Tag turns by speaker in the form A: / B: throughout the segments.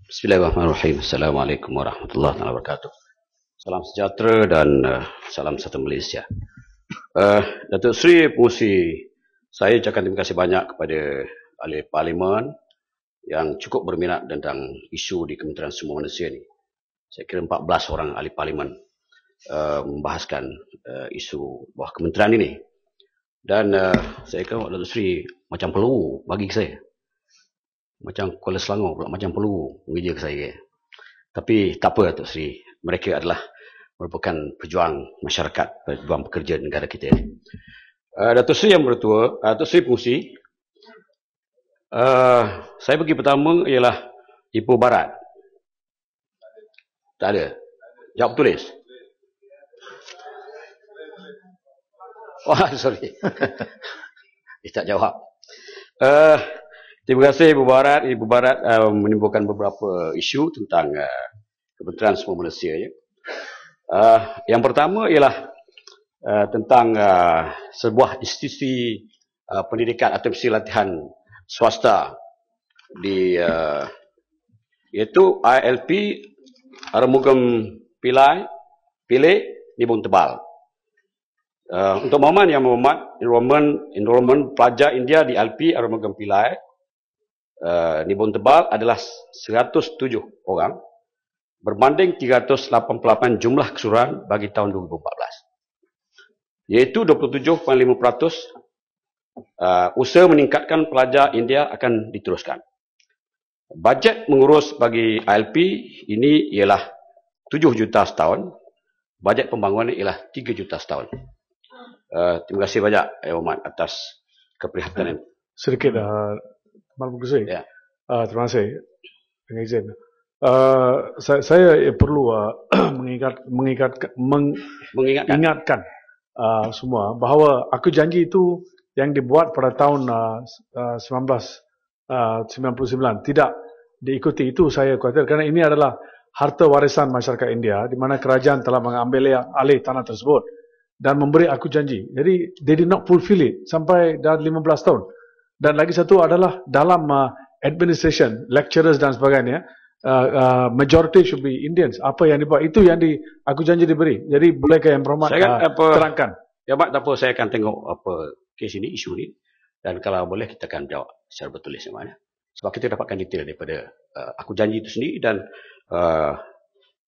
A: Bismillahirrahmanirrahim. Assalamualaikum warahmatullahi wabarakatuh. Salam sejahtera dan salam satu Malaysia. Datuk Seri Pengerusi, saya ucapkan terima kasih banyak kepada ahli parlimen yang cukup berminat tentang isu di Kementerian Semua Manusia ini. Saya kira 14 orang ahli parlimen membahaskan isu bawah kementerian ini. Dan saya kira Datuk Seri macam peluru bagi saya. Macam Kuala Selangor pula, macam peluru mengeja ke saya. Tapi tak apa Datuk Seri, mereka adalah merupakan pejuang masyarakat, pejuang pekerja negara kita ini. Datuk Seri yang bertua, Datuk Seri Pengerusi, saya bagi pertama ialah Ipoh Barat. Tak ada. Jawab tulis. Wah, sorry. Dia tak jawab. Terima kasih Ibu Barat. Ibu Barat menimbulkan beberapa isu tentang Kementerian Semua Manusia. Ya. Yang pertama ialah tentang sebuah institusi pendidikan atau institusi latihan swasta di iaitu ILP Arumugam Pilai Nibong Tebal. Untuk makluman yang memuat enrollment pelajar India di ILP Arumugam Pilai Nibong Tebal adalah 107 orang berbanding 388 jumlah keseluruhan bagi tahun 2014, iaitu 27.5%. Usaha meningkatkan pelajar India akan diteruskan. Bajet mengurus bagi ILP ini ialah 7 juta setahun. Bajet pembangunan ialah 3 juta setahun. Terima kasih banyak Yang Hormat atas keprihatinannya.
B: Sedikit Malum Gusai.
A: Ya.
B: Terima kasih dengan izin. Saya perlu mengingatkan semua bahawa aku janji itu yang dibuat pada tahun 1999 tidak diikuti. Itu saya khawatir kerana ini adalah harta warisan masyarakat India di mana kerajaan telah mengambil alih tanah tersebut dan memberi aku janji. Jadi they did not fulfill it sampai dah 15 tahun. Dan lagi satu adalah dalam administration, lecturers dan sebagainya, majority should be Indians. Apa yang dibuat itu yang aku janji diberi. Jadi bolehkah Yang Berhormat terangkan?
A: Ya Pak, tak apa, saya akan tengok apa kes ini, isu ini, dan kalau boleh kita akan jawab secara bertulis namanya. Sebab kita dapatkan detail daripada aku janji itu sendiri dan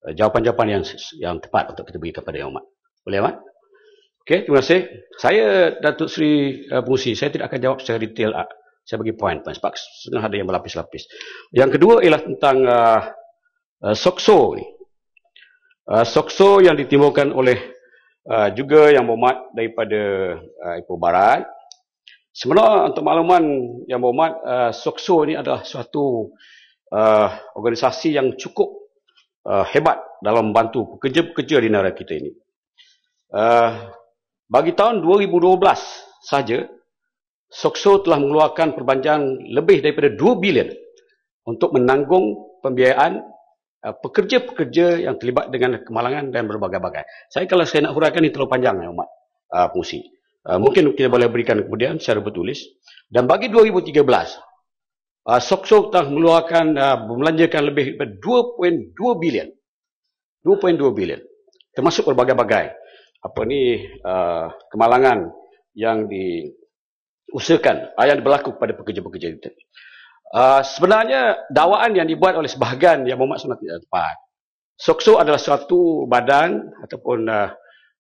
A: jawapan-jawapan yang tepat untuk kita beri kepada Yang Hormat. Boleh Pak? Okey, terima kasih. Saya Datuk Seri Pengerusi, saya tidak akan jawab secara detail. Saya bagi poin-poin sebab setengah ada yang berlapis-lapis. Yang kedua ialah tentang SOCSO ni. SOCSO yang ditimbulkan oleh juga Yang Berhormat daripada Ipoh Barat. Sebenarnya untuk makluman Yang Berhormat, SOCSO ni adalah suatu organisasi yang cukup hebat dalam membantu pekerja-pekerja di negara kita ini. Bagi tahun 2012 saja, SOCSO telah mengeluarkan perbankan lebih daripada 2 bilion untuk menanggung pembiayaan pekerja-pekerja yang terlibat dengan kemalangan dan berbagai-bagai. Kalau saya nak huraikan ini terlalu panjang, Yang Hormat Pengerusi. Mungkin kita boleh berikan kemudian secara bertulis. Dan bagi 2013, SOCSO telah mengeluarkan, membelanjakan lebih daripada 2.2 bilion. 2.2 bilion. Termasuk berbagai-bagai kemalangan yang diusahakan, yang berlaku kepada pekerja-pekerja kita. Sebenarnya dakwaan yang dibuat oleh sebahagian Yang Berhormat sebenarnya tidak tepat. SOCSO adalah suatu badan ataupun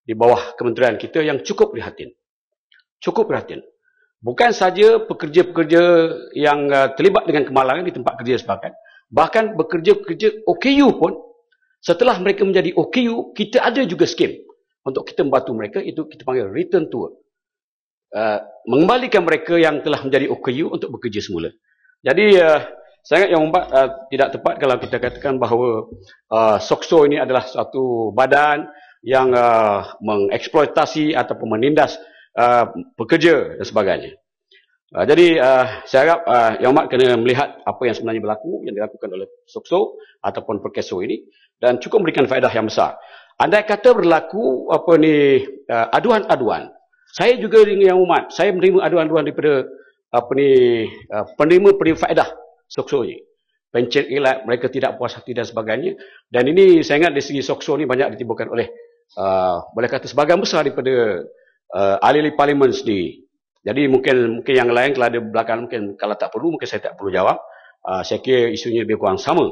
A: di bawah kementerian kita yang cukup prihatin. Cukup prihatin. Bukan saja pekerja-pekerja yang terlibat dengan kemalangan di tempat kerja sebahagian, bahkan bekerja-pekerja OKU pun, setelah mereka menjadi OKU, kita ada juga skim untuk kita membantu mereka, itu kita panggil return to work. Mengembalikan mereka yang telah menjadi OKU untuk bekerja semula. Jadi, sangat Yang Hormat tidak tepat kalau kita katakan bahawa SOCSO ini adalah satu badan yang mengeksploitasi ataupun menindas pekerja dan sebagainya. Jadi, saya harap Yang Hormat kena melihat apa yang sebenarnya berlaku, yang dilakukan oleh SOCSO ataupun Perkeso ini, dan cukup memberikan faedah yang besar. Andai kata berlaku aduan-aduan, saya juga dengan Yang Hormat, saya menerima aduan-aduan daripada penerima faedah SOCSO ini. pencen ilat, mereka tidak puas hati dan sebagainya. Dan ini saya ingat dari segi SOXO ni banyak ditimbulkan oleh boleh kata sebahagian besar daripada ahli-ahli parlimen sendiri. Jadi mungkin yang lain kalau ada belakang, mungkin kalau tak perlu, mungkin saya tak perlu jawab. Saya kira isunya lebih kurang sama.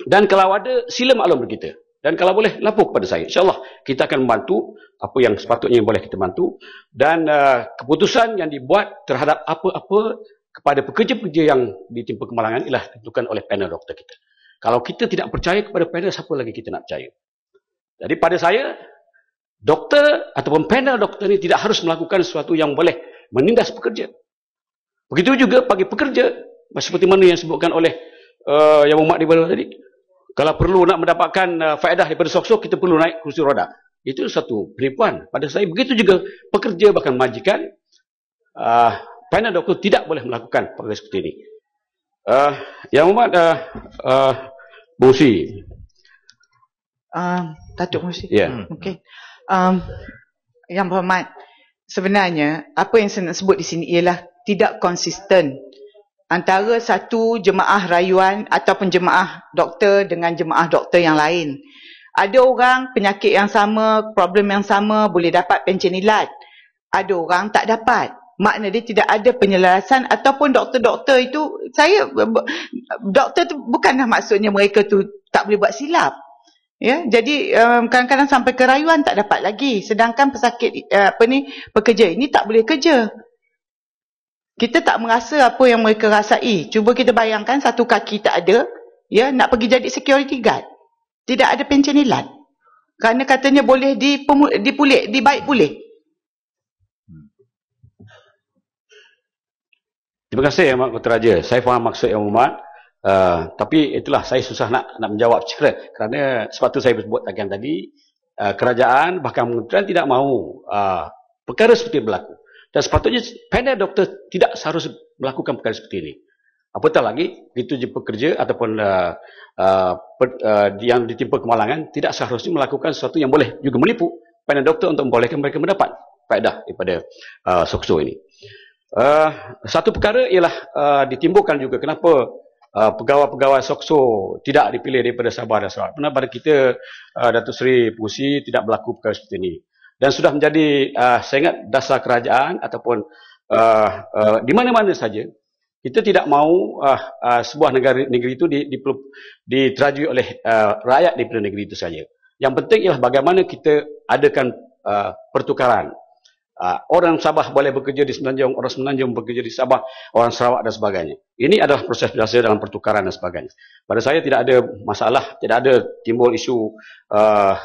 A: Dan kalau ada, sila maklum kita. Dan kalau boleh, lapor kepada saya. InsyaAllah kita akan membantu apa yang sepatutnya boleh kita bantu. Dan keputusan yang dibuat terhadap apa-apa kepada pekerja-pekerja yang ditimpa kemalangan ialah ditentukan oleh panel doktor kita. Kalau kita tidak percaya kepada panel, siapa lagi kita nak percaya? Jadi pada saya, doktor ataupun panel doktor ini tidak harus melakukan sesuatu yang boleh menindas pekerja. Begitu juga bagi pekerja, seperti mana yang disebutkan oleh Yang Berhormat di bawah tadi. Kalau perlu nak mendapatkan faedah daripada SOXO, kita perlu naik kursi roda. Itu satu penipuan. Pada saya, begitu juga pekerja bahkan majikan, panel doktor tidak boleh melakukan perkara seperti ini. Yang Berhormat Musi.
C: Datuk Musi.
A: Ya.
C: Okey. Yang Berhormat, sebenarnya apa yang saya nak sebut di sini ialah tidak konsisten antara satu jemaah rayuan ataupun jemaah doktor dengan jemaah doktor yang lain. Ada orang penyakit yang sama, problem yang sama, boleh dapat pencen ilat. Ada orang tak dapat. Makna dia tidak ada penyelarasan ataupun doktor-doktor itu, doktor tu bukanlah maksudnya mereka tu tak boleh buat silap. Ya, jadi kadang-kadang sampai ke rayuan tak dapat lagi. Sedangkan pesakit pekerja ini tak boleh kerja. Kita tak merasa apa yang mereka rasai. Cuba kita bayangkan satu kaki tak ada, ya, nak pergi jadi security guard. Tidak ada pencen ilat. Kerana katanya boleh dibaik pulih.
A: Terima kasih Yang Berhormat Ketua Raja. Saya faham maksud Yang Berhormat. Tapi itulah saya susah nak menjawab kerana sebab tu saya sebut tadi, kerajaan bahkan kementerian tidak mahu perkara seperti berlaku. Dan sepatutnya panel doktor tidak seharusnya melakukan perkara seperti ini. Apatah lagi, itu je pekerja ataupun yang ditimpa kemalangan tidak seharusnya melakukan sesuatu yang boleh juga menipu panel doktor untuk membolehkan mereka mendapat faedah daripada SOXO ini. Satu perkara ialah ditimbulkan juga kenapa pegawai-pegawai SOXO tidak dipilih daripada Sabah dan Sarawak. Pernah pada kita Datuk Seri Pengerusi tidak berlaku perkara seperti ini. Dan sudah menjadi saya ingat dasar kerajaan ataupun di mana-mana saja kita tidak mahu sebuah negeri itu diterajui oleh rakyat daripada negeri itu saja. Yang penting ialah bagaimana kita adakan pertukaran. Orang Sabah boleh bekerja di Semenanjung, orang Semenanjung bekerja di Sabah, orang Sarawak dan sebagainya. Ini adalah proses biasa dalam pertukaran dan sebagainya. Pada saya tidak ada masalah, tidak ada timbul isu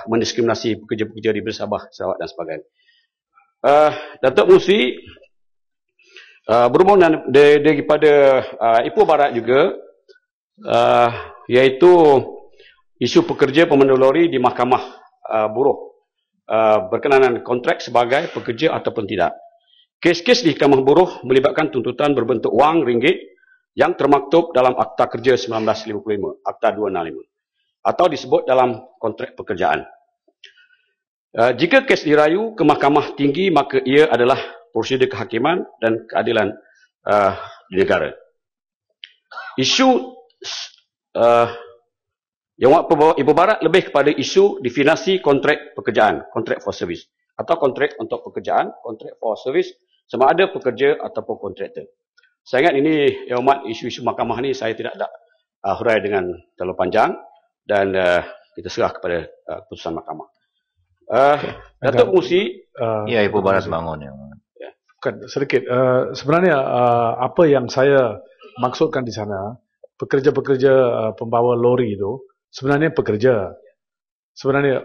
A: mendiskriminasi pekerja-pekerja di Sabah, Sarawak dan sebagainya. Datuk Musi berhubung daripada Ipoh Barat juga, iaitu isu pekerja pemandu lori di Mahkamah Buruh. Berkenaan kontrak sebagai pekerja ataupun tidak. Kes-kes di Mahkamah Buruh melibatkan tuntutan berbentuk wang ringgit yang termaktub dalam Akta Kerja 1955, Akta 265, atau disebut dalam kontrak pekerjaan. Jika kes dirayu ke Mahkamah Tinggi, maka ia adalah prosedur kehakiman dan keadilan di negara. Isu Yang Ipoh Barat lebih kepada isu definasi kontrak pekerjaan, kontrak for service, atau kontrak untuk pekerjaan, kontrak for service, sama ada pekerja ataupun kontraktor. Saya ingat ini, Yang Berhormat, isu-isu mahkamah ni saya tidak ada hurai dengan terlalu panjang dan kita serah kepada keputusan mahkamah. Datuk Musi.
D: Ya, Ipoh Barat bangun.
B: Ya. Bukan, sedikit. Sebenarnya apa yang saya maksudkan di sana, pekerja-pekerja pembawa lori itu sebenarnya pekerja. Sebenarnya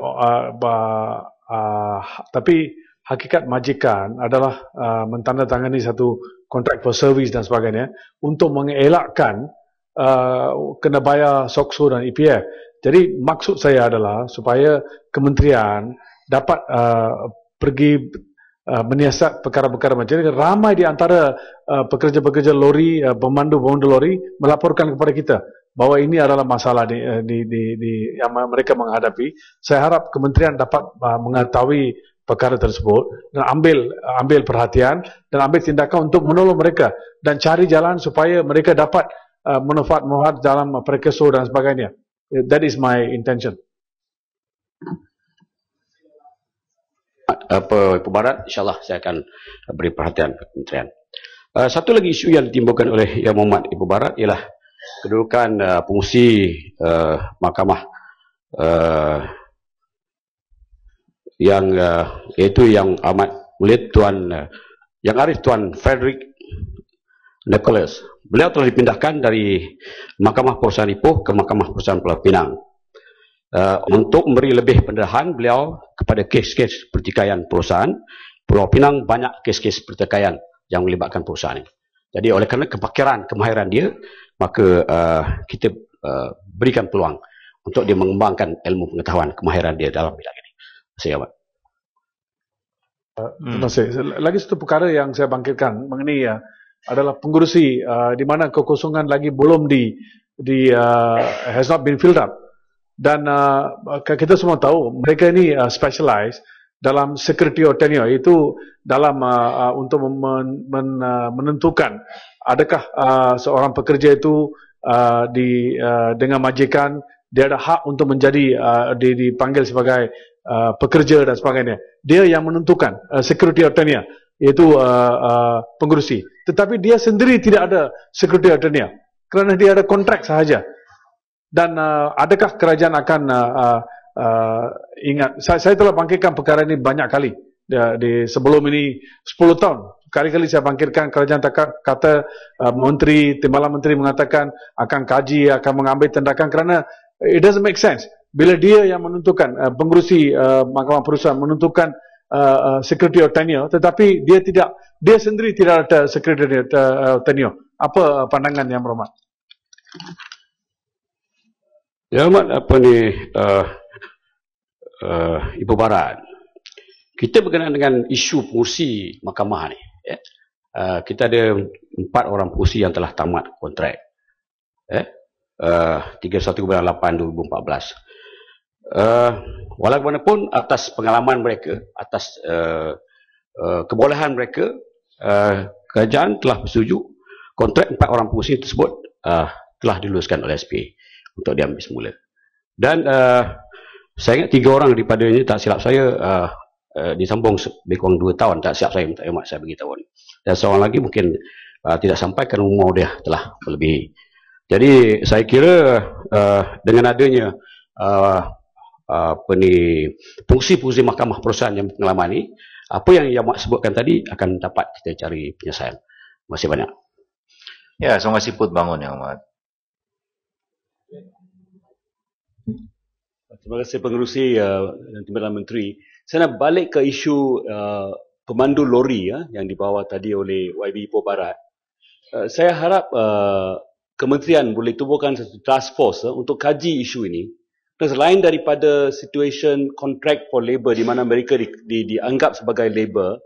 B: tapi hakikat majikan adalah mentandatangani satu kontrak for service dan sebagainya untuk mengelakkan kena bayar SOXO dan EPF. Jadi maksud saya adalah supaya kementerian dapat pergi menyiasat perkara-perkara macam ini. Ramai di antara pekerja-pekerja lori, pemandu lori melaporkan kepada kita bahawa ini adalah masalah yang mereka menghadapi. Saya harap kementerian dapat mengetahui perkara tersebut dan ambil perhatian dan ambil tindakan untuk menolong mereka dan cari jalan supaya mereka dapat manfaat dalam precursor dan sebagainya. That is my intention.
A: Ibu Barat, insyaAllah saya akan beri perhatian ke Kementerian. Satu lagi isu yang ditimbulkan oleh Yang Berhormat Ibu Barat ialah kedudukan pengurusi mahkamah iaitu Yang Amat Mulia Yang Arif Tuan Frederick Nicholas. Beliau telah dipindahkan dari Mahkamah Perusahaan Ipoh ke Mahkamah Perusahaan Pulau Pinang untuk memberi lebih pendedahan beliau kepada kes-kes pertikaian perusahaan. Pulau Pinang banyak kes-kes pertikaian yang melibatkan perusahaan ini. Jadi oleh kerana kemahiran dia, maka kita berikan peluang untuk dia mengembangkan ilmu pengetahuan kemahiran dia dalam bidang ini. Terima kasih, Abang.
B: Terima kasih. Lagi satu perkara yang saya bangkitkan mengenai adalah pengurusi di mana kekosongan lagi belum has not been filled up. Dan kita semua tahu mereka ini specialize dalam security or tenure, itu dalam untuk menentukan adakah seorang pekerja itu dengan majikan dia ada hak untuk menjadi dipanggil sebagai pekerja dan sebagainya. Dia yang menentukan security or tenure, iaitu pengurusi. Tetapi dia sendiri tidak ada security or tenure kerana dia ada kontrak sahaja. Dan adakah kerajaan akan ingat, saya telah bangkitkan perkara ini banyak kali di sebelum ini 10 tahun. Kali-kali saya bangkitkan, kerajaan kata timbalan menteri mengatakan akan kaji, akan mengambil tindakan kerana it doesn't make sense. Bila dia yang menentukan, pengurusi mahkamah perusahaan menentukan security or tenure, tetapi dia sendiri tidak ada security tenure. Apa pandangan Yang Berhormat?
A: Yang Berhormat, Ibu Barat, kita berkenaan dengan isu pengurusi mahkamah ni. Kita ada 4 orang pengurusi yang telah tamat kontrak. 31/8/2014. Walaupun atas pengalaman mereka, atas kebolehan mereka, kerajaan telah bersetuju kontrak 4 orang pengurusi tersebut telah diluluskan oleh SPA untuk diambil semula. Dan saya ingat 3 orang daripadanya, tak silap saya, disambung lebih kurang 2 tahun, tak silap saya, minta hormat saya beritahu. Dan seorang lagi mungkin tidak sampai kerana umur dia telah melebihi. Jadi saya kira dengan adanya fungsi-fungsi mahkamah perusahaan yang pengalaman ini, apa yang Yang Mak sebutkan tadi akan dapat kita cari penyelesaian. Terima kasih banyak.
D: Ya, terima kasih Put Bangun Yang Amat.
E: Terima kasih pengerusi dan Timbalan Menteri. Saya nak balik ke isu pemandu lori yang dibawa tadi oleh YB Ipoh Barat. Saya harap kementerian boleh tubuhkan satu task force untuk kaji isu ini. Dan selain daripada situation contract for labor di mana mereka dianggap sebagai labor,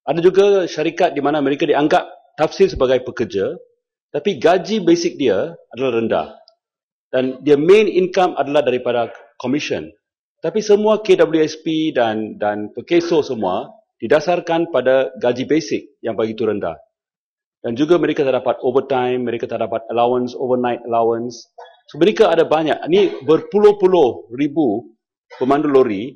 E: ada juga syarikat di mana mereka dianggap tafsir sebagai pekerja, tapi gaji basic dia adalah rendah. Dan dia main income adalah daripada commission. Tapi semua KWSP dan pekeso semua didasarkan pada gaji basic yang begitu rendah. Dan juga mereka tak dapat overtime, mereka tak dapat allowance, overnight allowance. So mereka ada banyak. Ini berpuluh-puluh ribu pemandu lori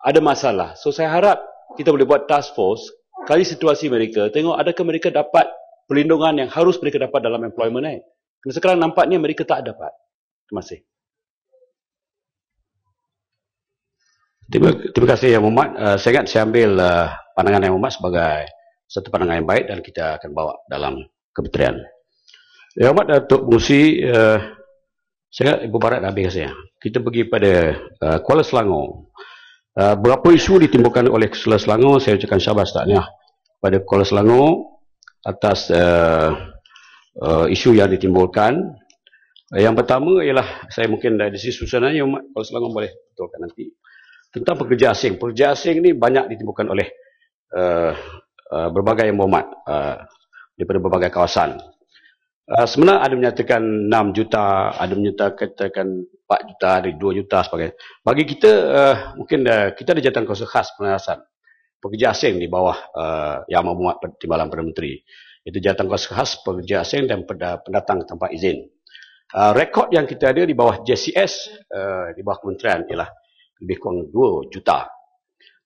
E: ada masalah. So saya harap kita boleh buat task force, kali situasi mereka, tengok adakah mereka dapat perlindungan yang harus mereka dapat dalam Employment Act. Kerana sekarang nampaknya mereka tak dapat. Terima kasih.
A: Terima kasih Yang Berhormat. Saya ingat saya ambil pandangan Yang Berhormat sebagai satu pandangan yang baik dan kita akan bawa dalam kementerian. Yang Berhormat, Datuk Pengerusi, saya ingat Ibu Barat dah habis saya. Kita pergi pada Kuala Selangor. Berapa isu ditimbulkan oleh Kuala Selangor, saya ucapkan syabas tahniah pada Kuala Selangor atas isu yang ditimbulkan. Yang pertama ialah, saya mungkin dari sisi susunannya Kuala Selangor boleh betulkan nanti, tentang pekerja asing. Pekerja asing ni banyak ditimbulkan oleh berbagai Yang Berhormat daripada berbagai kawasan. Sebenarnya ada menyatakan 6 juta, ada menyatakan 4 juta, ada 2 juta sebagainya. Bagi kita, mungkin kita ada jawatan kuasa khas pengawasan pekerja asing di bawah Yang Berhormat Timbalan Perdana Menteri. iaitu Jawatankuasa Khas Pekerja Asing dan Pendatang Tanpa Izin. Rekod yang kita ada di bawah JCS, di bawah kementerian ialah lebih kurang 2 juta.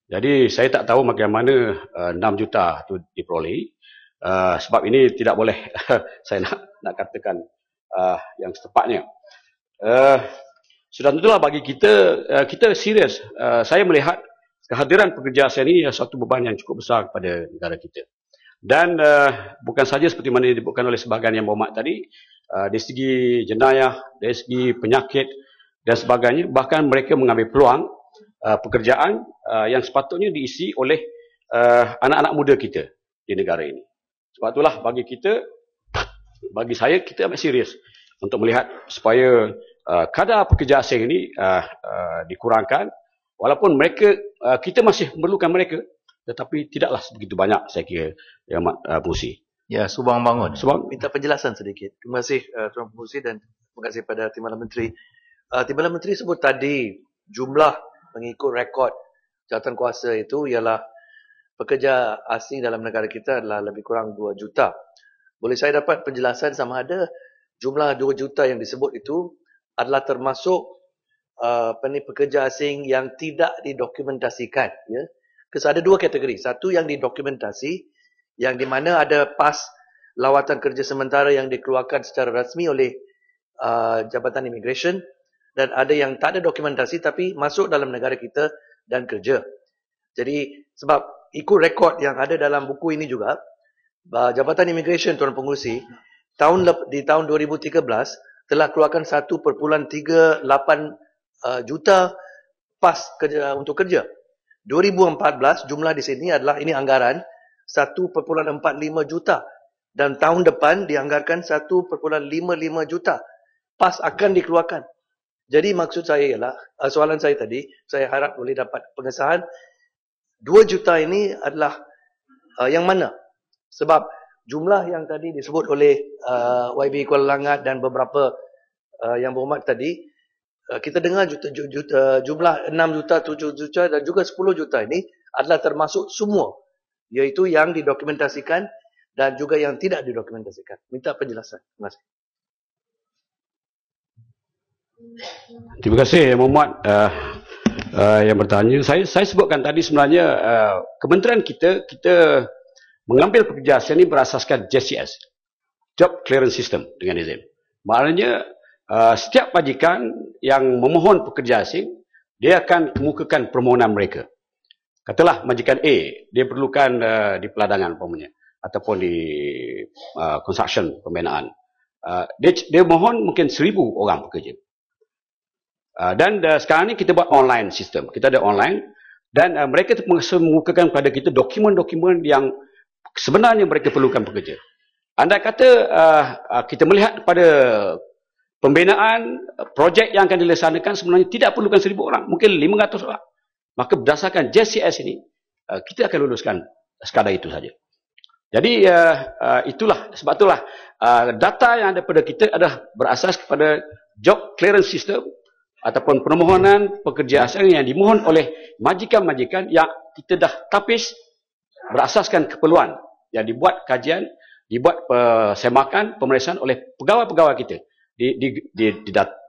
A: Jadi saya tak tahu bagaimana 6 juta itu diperoleh. Sebab ini tidak boleh saya nak katakan yang setepatnya. Sudah tentulah bagi kita, kita serius. Saya melihat kehadiran pekerja asing ini satu beban yang cukup besar kepada negara kita. Dan bukan saja seperti mana disebutkan oleh sebahagian yang berhormat tadi, dari segi jenayah, dari segi penyakit dan sebagainya, bahkan mereka mengambil peluang pekerjaan yang sepatutnya diisi oleh anak-anak muda kita di negara ini. Sebab itulah bagi kita, bagi saya, kita amat serius untuk melihat supaya kadar pekerja asing ini dikurangkan. Walaupun mereka, kita masih memerlukan mereka, tetapi tidaklah sebegitu banyak, saya kira, Yang Amat Pengerusi.
D: Ya, Subang Bangun.
A: Sebab
F: Minta penjelasan sedikit. Terima kasih Tuan Pengerusi dan terima kasih pada Timbalan Menteri. Timbalan Menteri sebut tadi jumlah mengikut rekod jawatankuasa itu ialah pekerja asing dalam negara kita adalah lebih kurang 2 juta. Boleh saya dapat penjelasan sama ada jumlah 2 juta yang disebut itu adalah termasuk pekerja asing yang tidak didokumentasikan, ya? Ada 2 kategori. Satu yang didokumentasi, yang di mana ada pas lawatan kerja sementara yang dikeluarkan secara rasmi oleh Jabatan Immigration, dan ada yang tak ada dokumentasi tapi masuk dalam negara kita dan kerja. Jadi sebab ikut rekod yang ada dalam buku ini juga, Jabatan Immigration, Tuan Pengerusi, di tahun 2013 telah keluarkan 1.38 juta pas kerja untuk kerja. 2014 jumlah di sini adalah, ini anggaran 1.45 juta, dan tahun depan dianggarkan 1.55 juta pas akan dikeluarkan. Jadi maksud saya ialah, soalan saya tadi, saya harap boleh dapat pengesahan 2 juta ini adalah yang mana? Sebab jumlah yang tadi disebut oleh YB Kuala Langat dan beberapa yang berhormat tadi, kita dengar jumlah 6 juta, 7 juta dan juga 10 juta ini adalah termasuk semua, iaitu yang didokumentasikan dan juga yang tidak didokumentasikan. Minta penjelasan. Terima kasih.
A: terima kasih Yang Berhormat yang bertanya. Saya sebutkan tadi sebenarnya kementerian kita mengambil pekerja asing ini berasaskan JCS, Job Clearance System dengan izin. Maknanya setiap majikan yang memohon pekerja asing, dia akan kemukakan permohonan mereka. Katalah majikan A, dia perlukan di peladangan umpamanya, ataupun di construction, pembinaan. Dia mohon mungkin 1,000 orang pekerja. Dan sekarang ni kita buat online sistem. Kita ada online dan mereka mengukakan kepada kita dokumen-dokumen yang sebenarnya mereka perlukan pekerja. Andai kata kita melihat pada pembinaan projek yang akan dilaksanakan sebenarnya tidak perlukan 1,000 orang, mungkin 500 orang. Maka berdasarkan JCS ini, kita akan luluskan sekadar itu saja. Jadi sebab itulah data yang ada pada kita adalah berasas kepada job clearance system ataupun permohonan pekerja asing yang dimohon oleh majikan-majikan yang kita dah tapis berasaskan keperluan, yang dibuat kajian, dibuat semakan pemeriksaan oleh pegawai-pegawai kita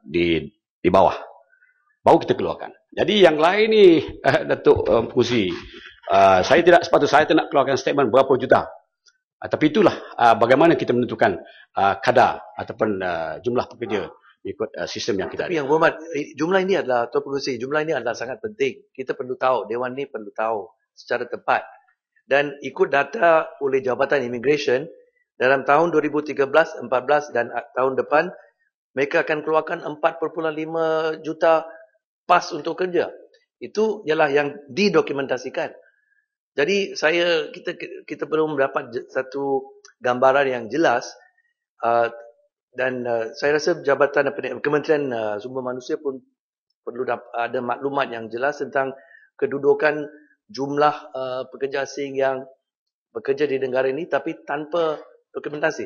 A: di bawah, baru kita keluarkan. Jadi yang lain ni Datuk Pengerusi, saya tidak nak keluarkan statement berapa juta, tapi itulah bagaimana kita menentukan kadar ataupun jumlah pekerja ikut sistem yang kita ada.
F: Tapi Yang Berhormat, jumlah ini adalah, Tuan Pengerusi, jumlah ini adalah sangat penting. Kita perlu tahu, Dewan ini perlu tahu secara tepat. Dan ikut data oleh Jabatan Immigration, dalam tahun 2013, 14 dan tahun depan, mereka akan keluarkan 4.5 juta pas untuk kerja. Itu ialah yang didokumentasikan. Jadi kita perlu mendapat satu gambaran yang jelas, dan saya rasa Kementerian Sumber Manusia pun perlu ada maklumat yang jelas tentang kedudukan jumlah pekerja asing yang bekerja di negara ini tapi tanpa dokumentasi.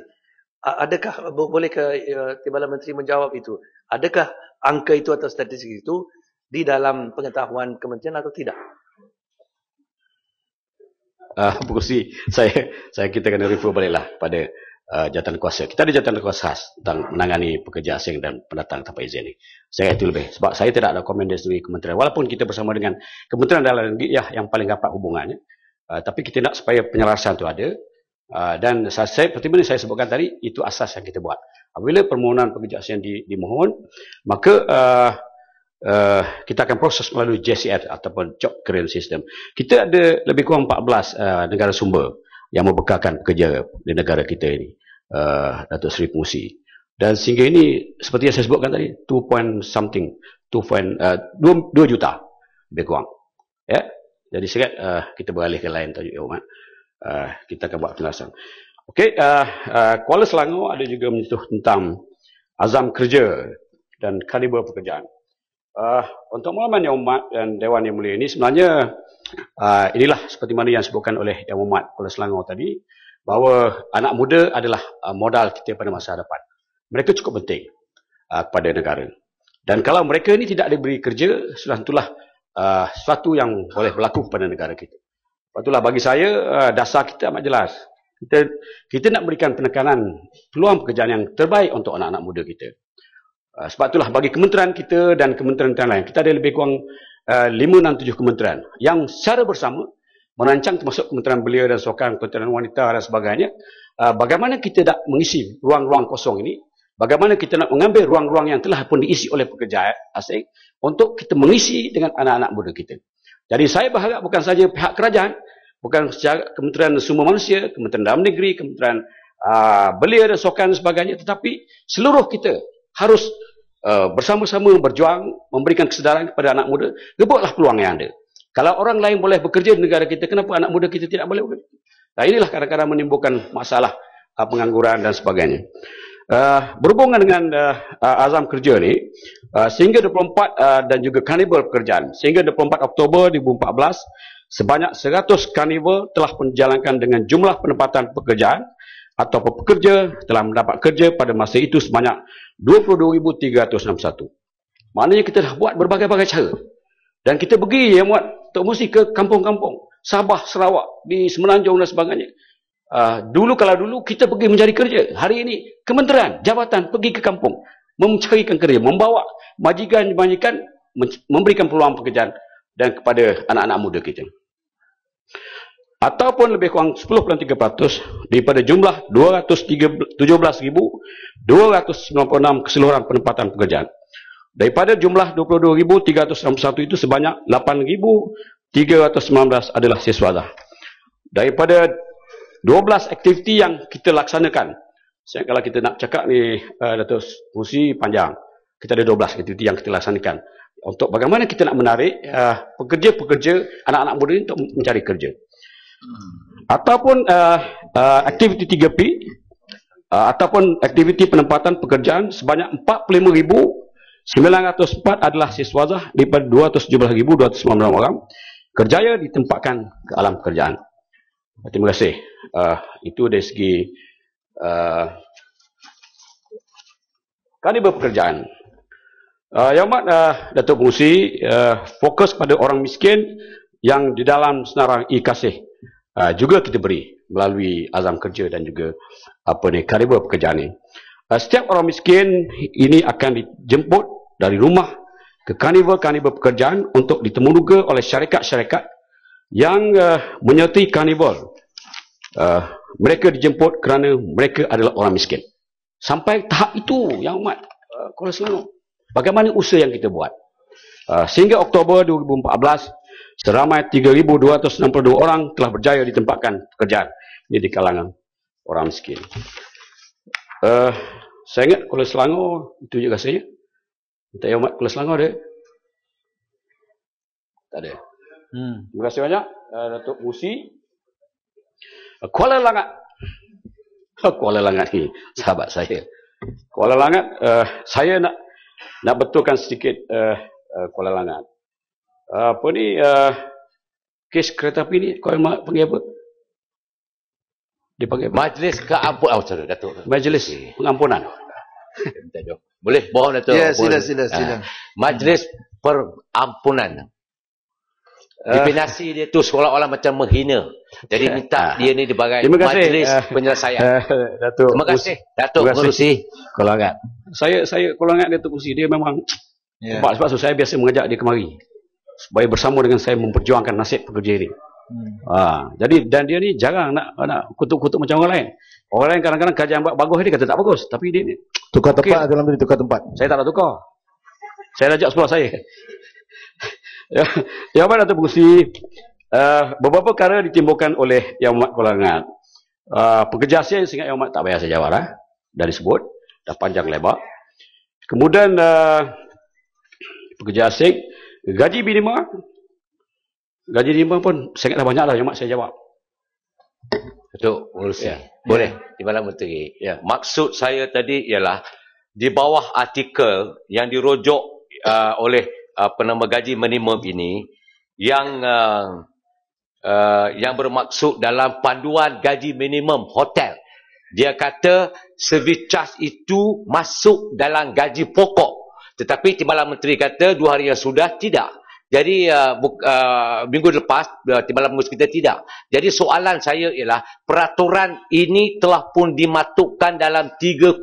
F: Adakah, bolehkah Timbalan Menteri menjawab itu? Adakah angka itu atau statistik itu di dalam pengetahuan kementerian atau tidak?
A: pengurusi saya kita kena refer baliklah pada jawatan kuasa. Kita ada jawatan kuasa khas tentang menangani pekerja asing dan pendatang tanpa izin ni. Saya itu lebih sebab saya tidak ada komen dari segi kementerian, walaupun kita bersama dengan Kementerian Dalam Negeri yang paling rapat hubungannya, tapi kita nak supaya penyelarasan itu ada. Dan saya seperti mana saya sebutkan tadi, itu asas yang kita buat. Apabila permohonan pekerja asing dimohon, maka kita akan proses melalui JCS ataupun Job Creation System. Kita ada lebih kurang 14 negara sumber yang membekalkan pekerja di negara kita ini, Datuk Seri Pengurusi. Dan sehingga ini seperti yang saya sebutkan tadi, 2 juta lebih kurang. Ya, jadi sekat kita beralih ke lain tajuk ya, kita akan buat penjelasan. Okey, Kuala Selangor ada juga menyentuh tentang azam kerja dan kaliber pekerjaan. Untuk makluman Yang Hormat dan Dewan Yang Mulia ini, sebenarnya inilah seperti mana yang disebutkan oleh Yang Hormat Kuala Selangor tadi, bahawa anak muda adalah modal kita pada masa depan. Mereka cukup penting kepada negara. Dan kalau mereka ini tidak diberi kerja, sudah tentulah sesuatu yang boleh berlaku kepada negara kita. Sebab itulah bagi saya, dasar kita amat jelas. Kita nak berikan penekanan peluang pekerjaan yang terbaik untuk anak-anak muda kita. Sebab itulah bagi kementerian kita dan kementerian lain, kita ada lebih kurang 5-6-7 kementerian yang secara bersama merancang, termasuk Kementerian Belia dan Sukan, Kementerian Wanita dan sebagainya, bagaimana kita nak mengisi ruang-ruang kosong ini, bagaimana kita nak mengambil ruang-ruang yang telah pun diisi oleh pekerja asing untuk kita mengisi dengan anak-anak muda kita. Jadi saya berharap bukan saja pihak kerajaan, bukan saja Kementerian Sumber Manusia, Kementerian Dalam Negeri, Kementerian Belia dan Sukan dan sebagainya, tetapi seluruh kita harus bersama-sama berjuang, memberikan kesedaran kepada anak muda. Gebuklah peluang yang ada. Kalau orang lain boleh bekerja di negara kita, kenapa anak muda kita tidak boleh bekerja? Nah, inilah kadang-kadang menimbulkan masalah pengangguran dan sebagainya. Berhubungan dengan azam kerja ni, sehingga 24 dan juga karnival pekerjaan, sehingga 24 Oktober 2014, sebanyak 100 karnival telah menjalankan dengan jumlah penempatan pekerjaan atau pekerja telah mendapat kerja pada masa itu sebanyak 22,361. Maknanya kita dah buat berbagai-bagai cara. Dan kita pergi yang buat Tok Musi ke kampung-kampung, Sabah, Sarawak, di Semenanjung dan sebagainya. Dulu kita pergi mencari kerja. Hari ini kementerian, jabatan pergi ke kampung mencarikan kerja, membawa majikan-majikan, memberikan peluang pekerjaan dan kepada anak-anak muda kita. Ataupun lebih kurang 10.3% daripada jumlah 217,296 keseluruhan penempatan pekerjaan. Daripada jumlah 22,361 itu sebanyak 8,319 adalah siswadah. Daripada 12 aktiviti yang kita laksanakan, kalau kita nak cakap ni Datuk Musi panjang, kita ada 12 aktiviti yang kita laksanakan untuk bagaimana kita nak menarik pekerja-pekerja anak-anak muda ini untuk mencari kerja. Ataupun aktiviti 3P, ataupun aktiviti penempatan pekerjaan sebanyak 45,904 adalah siswadah daripada 217,296 orang kerjaya ditempatkan ke alam pekerjaan. Terima kasih. Itu dari segi kaliber pekerjaan. Yang amat Datuk Pengurusi fokus pada orang miskin yang di dalam senarai e-kasih juga kita beri melalui azam kerja dan juga kaliber pekerjaan ini. Setiap orang miskin ini akan dijemput dari rumah ke karnival-karnival pekerjaan untuk ditemuduga oleh syarikat-syarikat yang menyertai karnival. Mereka dijemput kerana mereka adalah orang miskin. Sampai tahap itu yang amat Kuala Selangor. Bagaimana usaha yang kita buat? Sehingga Oktober 2014, seramai 3,262 orang telah berjaya ditempatkan pekerjaan. Ini di kalangan orang miskin. Saya ingat Kuala Selangor, itu je rasanya. Minta yang Kuala Selangor ada? Tak ada. Terima kasih banyak Datuk Musi. Kuala Langat. Kuala Langat ni sahabat saya. Kuala Langat, saya nak betulkan sedikit Kuala Langat. Kes kereta api ni kau panggil apa? Dipanggil apa?
G: Majlis keampunan. Sorry, Datuk.
A: Majlis pengampunan.
G: Boleh bohong Datuk?
F: Ya, sila.
G: Majlis perampunan. Dipinasi dia tu seolah-olah macam menghina. Jadi minta dia ni sebagai
A: terima kasih,
G: majlis penyelesaian.
A: Datuk.
G: Terima kasih Datuk Pengerusi.
A: Kolangan. Saya kolangan Datuk Pengerusi. Dia memang sebab tu saya biasa mengajak dia kemari supaya bersama dengan saya memperjuangkan nasib pekerja ini. Jadi dan dia ni jarang nak kutuk-kutuk macam orang lain. Orang lain kadang-kadang kajian bagus dia kata tak bagus, tapi dia ni
H: tukar tempat dalam ni, tukar tempat.
A: Saya tak nak tukar. Saya ajak sebelah saya. Yang mana Datuk Pengerusi, beberapa perkara ditimbulkan oleh Yang Amat Kolangan. Pekerja asing sehingga Yang Amat tak payah saya jawab lah. Dah disebut, dah panjang lebar. Kemudian pekerja asing, gaji minima pun sangatlah banyak lah Yang Amat saya jawab.
G: Datuk Pengerusi. Boleh, Timbalan Menteri. Maksud saya tadi ialah di bawah artikel yang dirujuk oleh penama gaji minimum ini yang bermaksud dalam panduan gaji minimum hotel. Dia kata service charge itu masuk dalam gaji pokok. Tetapi Timbalan Menteri kata 2 hari yang sudah tidak. Jadi minggu lepas Timbalan Pengerusi kita tidak. Jadi soalan saya ialah peraturan ini telah pun dimasukkan dalam 3/5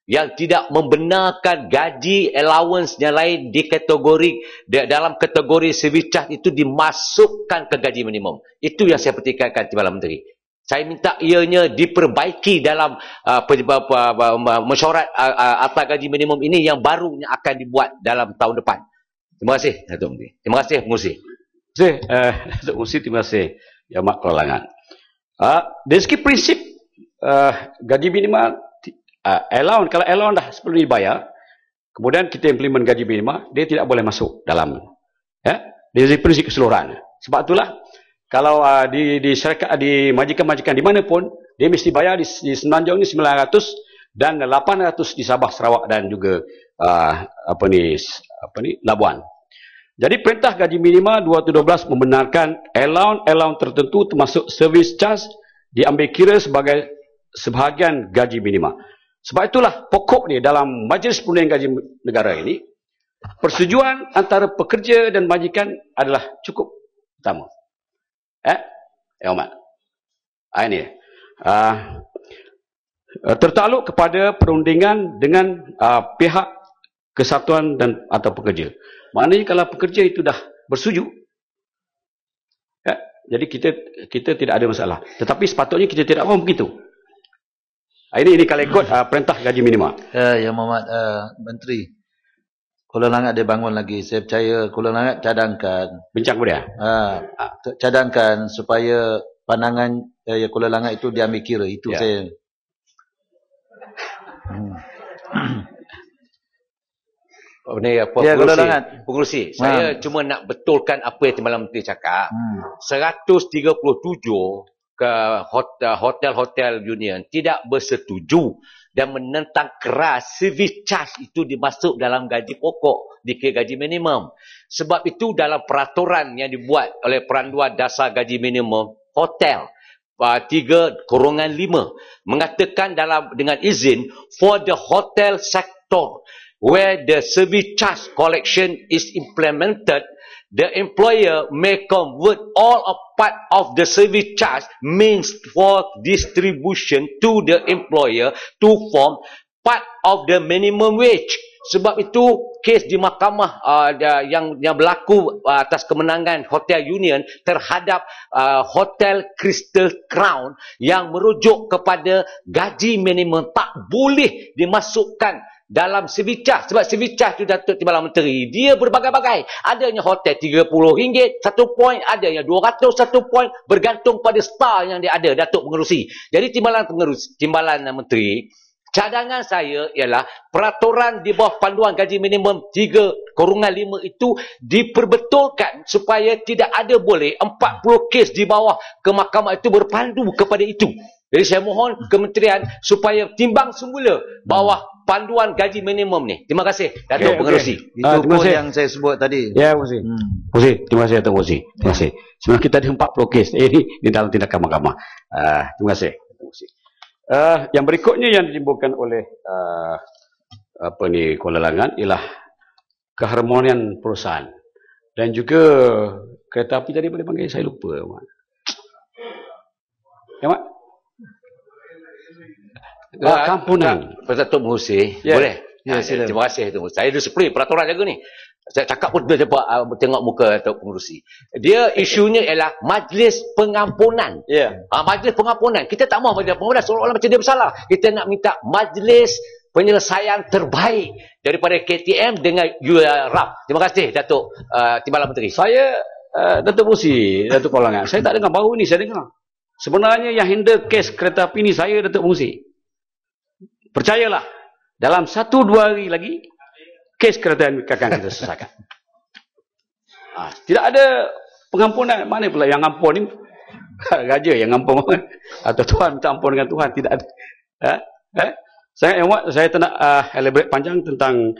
G: yang tidak membenarkan gaji allowance yang lain di kategori dalam kategori service charge itu dimasukkan ke gaji minimum. Itu yang saya petikankan Timbalan Menteri. Saya minta ianya diperbaiki dalam mesyuarat atas gaji minimum ini yang baru yang akan dibuat dalam tahun depan. Terima kasih Datuk Menteri. Terima kasih Pengerusi.
A: Datuk Pengerusi, terima kasih Yang Amat Kolangan. Dari segi prinsip gaji minimal, allowance, kalau allowance dah sebelum dibayar, kemudian kita implement gaji minimal, dia tidak boleh masuk dalam dari prinsip keseluruhan. Sebab itulah kalau di syarikat, di majikan-majikan di mana pun, dia mesti bayar di Semenanjung ni 900 dan 800 di Sabah, Sarawak dan juga Labuan. Jadi perintah gaji minima 212 membenarkan allowance tertentu termasuk service charge diambil kira sebagai sebahagian gaji minima. Sebab itulah pokoknya dalam Majlis Perundingan Gaji Negara ini, persetujuan antara pekerja dan majikan adalah cukup utama. Amat. Ini tertakluk kepada perundingan dengan pihak kesatuan dan atau pekerja. Maknanya kalau pekerja itu dah bersetuju, jadi kita tidak ada masalah. Tetapi sepatutnya kita tidak mahu begitu. Ini kalau ikut perintah gaji minima.
I: Yang Muhammad Menteri, Kuala Langat dia bangun lagi. Saya percaya Kuala Langat cadangkan.
A: Bincang boleh?
I: Cadangkan supaya pandangan Kuala Langat itu diambil kira. Itu saya.
G: Pengerusi, saya cuma nak betulkan apa yang Timbalan Menteri cakap. 137 ke hotel-hotel union tidak bersetuju dan menentang keras service charge itu dimasuk dalam gaji pokok, dikira gaji minimum. Sebab itu dalam peraturan yang dibuat oleh Peranduan Dasar Gaji Minimum Hotel 3/5 mengatakan dengan izin for the hotel sector where the service charge collection is implemented, the employer may convert all or part of the service charge means for distribution to the employer to form part of the minimum wage. Sebab itu kes di mahkamah yang berlaku atas kemenangan Hotel Union terhadap Hotel Crystal Crown yang merujuk kepada gaji minimum tak boleh dimasukkan dalam service charge. Sebab service charge itu Datuk Timbalan Menteri, dia berbagai-bagai. Adanya hotel RM30 1 poin, adanya 200 1 poin, bergantung pada star yang dia ada, Datuk Pengerusi. Jadi Timbalan Menteri, cadangan saya ialah peraturan di bawah panduan gaji minimum 3/5 itu diperbetulkan supaya tidak ada boleh 40 kes di bawah ke mahkamah itu berpandu kepada itu. Jadi saya mohon kementerian supaya timbang semula bawah panduan gaji minimum ni. Terima kasih Datuk Pengerusi.
I: Itu pun yang saya sebut tadi.
A: Ya, terima kasih Datuk Pengerusi. Terima kasih. Sebenarnya kita ada 40 kes ini dalam tindakan mahkamah. Terima kasih Datuk Pengerusi. Yang berikutnya yang ditimbulkan oleh Kuala Langat ialah keharmonian perusahaan dan juga kereta api tadi boleh panggil, saya lupa. Ya, Mak? Kampunan.
G: Datuk Mengurusi,
A: Ya.
G: boleh?
I: Ya, silakan.
G: Terima kasih Datuk Mengurusi. Saya disiplin peraturan jaga ni. Saya cakap pun dia tengok muka Datuk Pengurusi. Dia isunya ialah majlis pengampunan.
A: Ya.
G: Majlis pengampunan. Kita tak mahu majlis pengampunan seolah-olah macam dia bersalah. Kita nak minta majlis penyelesaian terbaik daripada KTM dengan URAP. Terima kasih Datuk Timbalan Menteri.
A: Saya, Datuk Pengurusi, Datuk Kolangan, saya tak dengar, baru ni saya dengar. Sebenarnya yang handle kes kereta api ni saya, Datuk Pengurusi. Percayalah, dalam 1-2 hari lagi, kes kereta api akan kita selesaikan. Tidak ada pengampunan. Mana pula yang ampun ni? Raja yang ampun. Atau Tuhan minta ampun dengan Tuhan. Tidak ada. Saya tak nak elaborate panjang tentang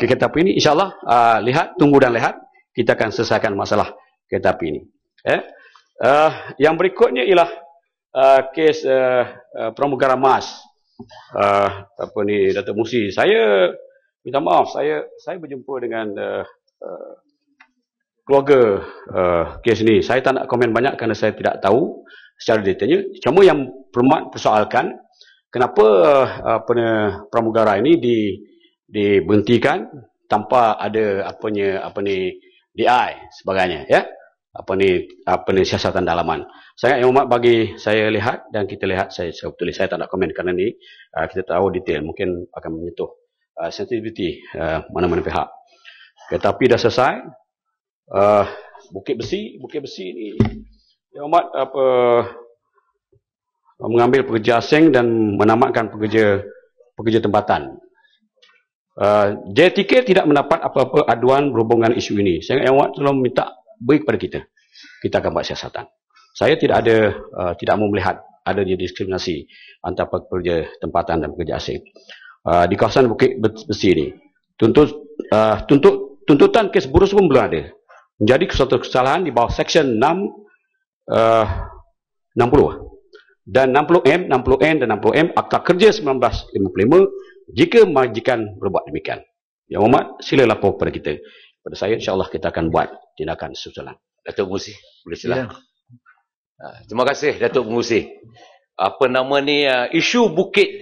A: kereta api ini. InsyaAllah, tunggu dan lihat. Kita akan selesaikan masalah kereta api ini. Yang berikutnya ialah kes pramugara emas. Datuk Musi. Saya minta maaf, saya berjumpa dengan keluarga kes ini. Saya tak nak komen banyak kerana saya tidak tahu secara detailnya. Cuma yang persoalkan, kenapa pramugara ini diberhentikan tanpa ada DI sebagainya, ya? Siasatan dalaman. Sangat yang hormat bagi saya lihat dan kita lihat, saya betul saya tak nak komen kerana ni kita tahu detail, mungkin akan menyentuh sensitiviti mana-mana pihak. Tetapi dah selesai. Bukit Besi ni yang hormat mengambil pekerja asing dan menamatkan pekerja tempatan. JTK tidak mendapat apa-apa aduan berhubungan isu ini. Saya yang hormat tolong minta beri kepada kita. Kita akan buat siasatan. Saya tidak mau melihat adanya diskriminasi antara pekerja tempatan dan pekerja asing di kawasan Bukit Besi ini. Tuntutan kes burus pun belum ada. Menjadi suatu kesalahan di bawah Seksyen 60 dan 60M, 60N dan 60M Akta Kerja 1955 jika majikan berbuat demikian. Yang hormat, sila lapor kepada kita. Pada saya, insyaAllah kita akan buat tindakan susulan.
G: Datuk Pengurusi, boleh silakan. Terima kasih Datuk Pengurusi. Isu Bukit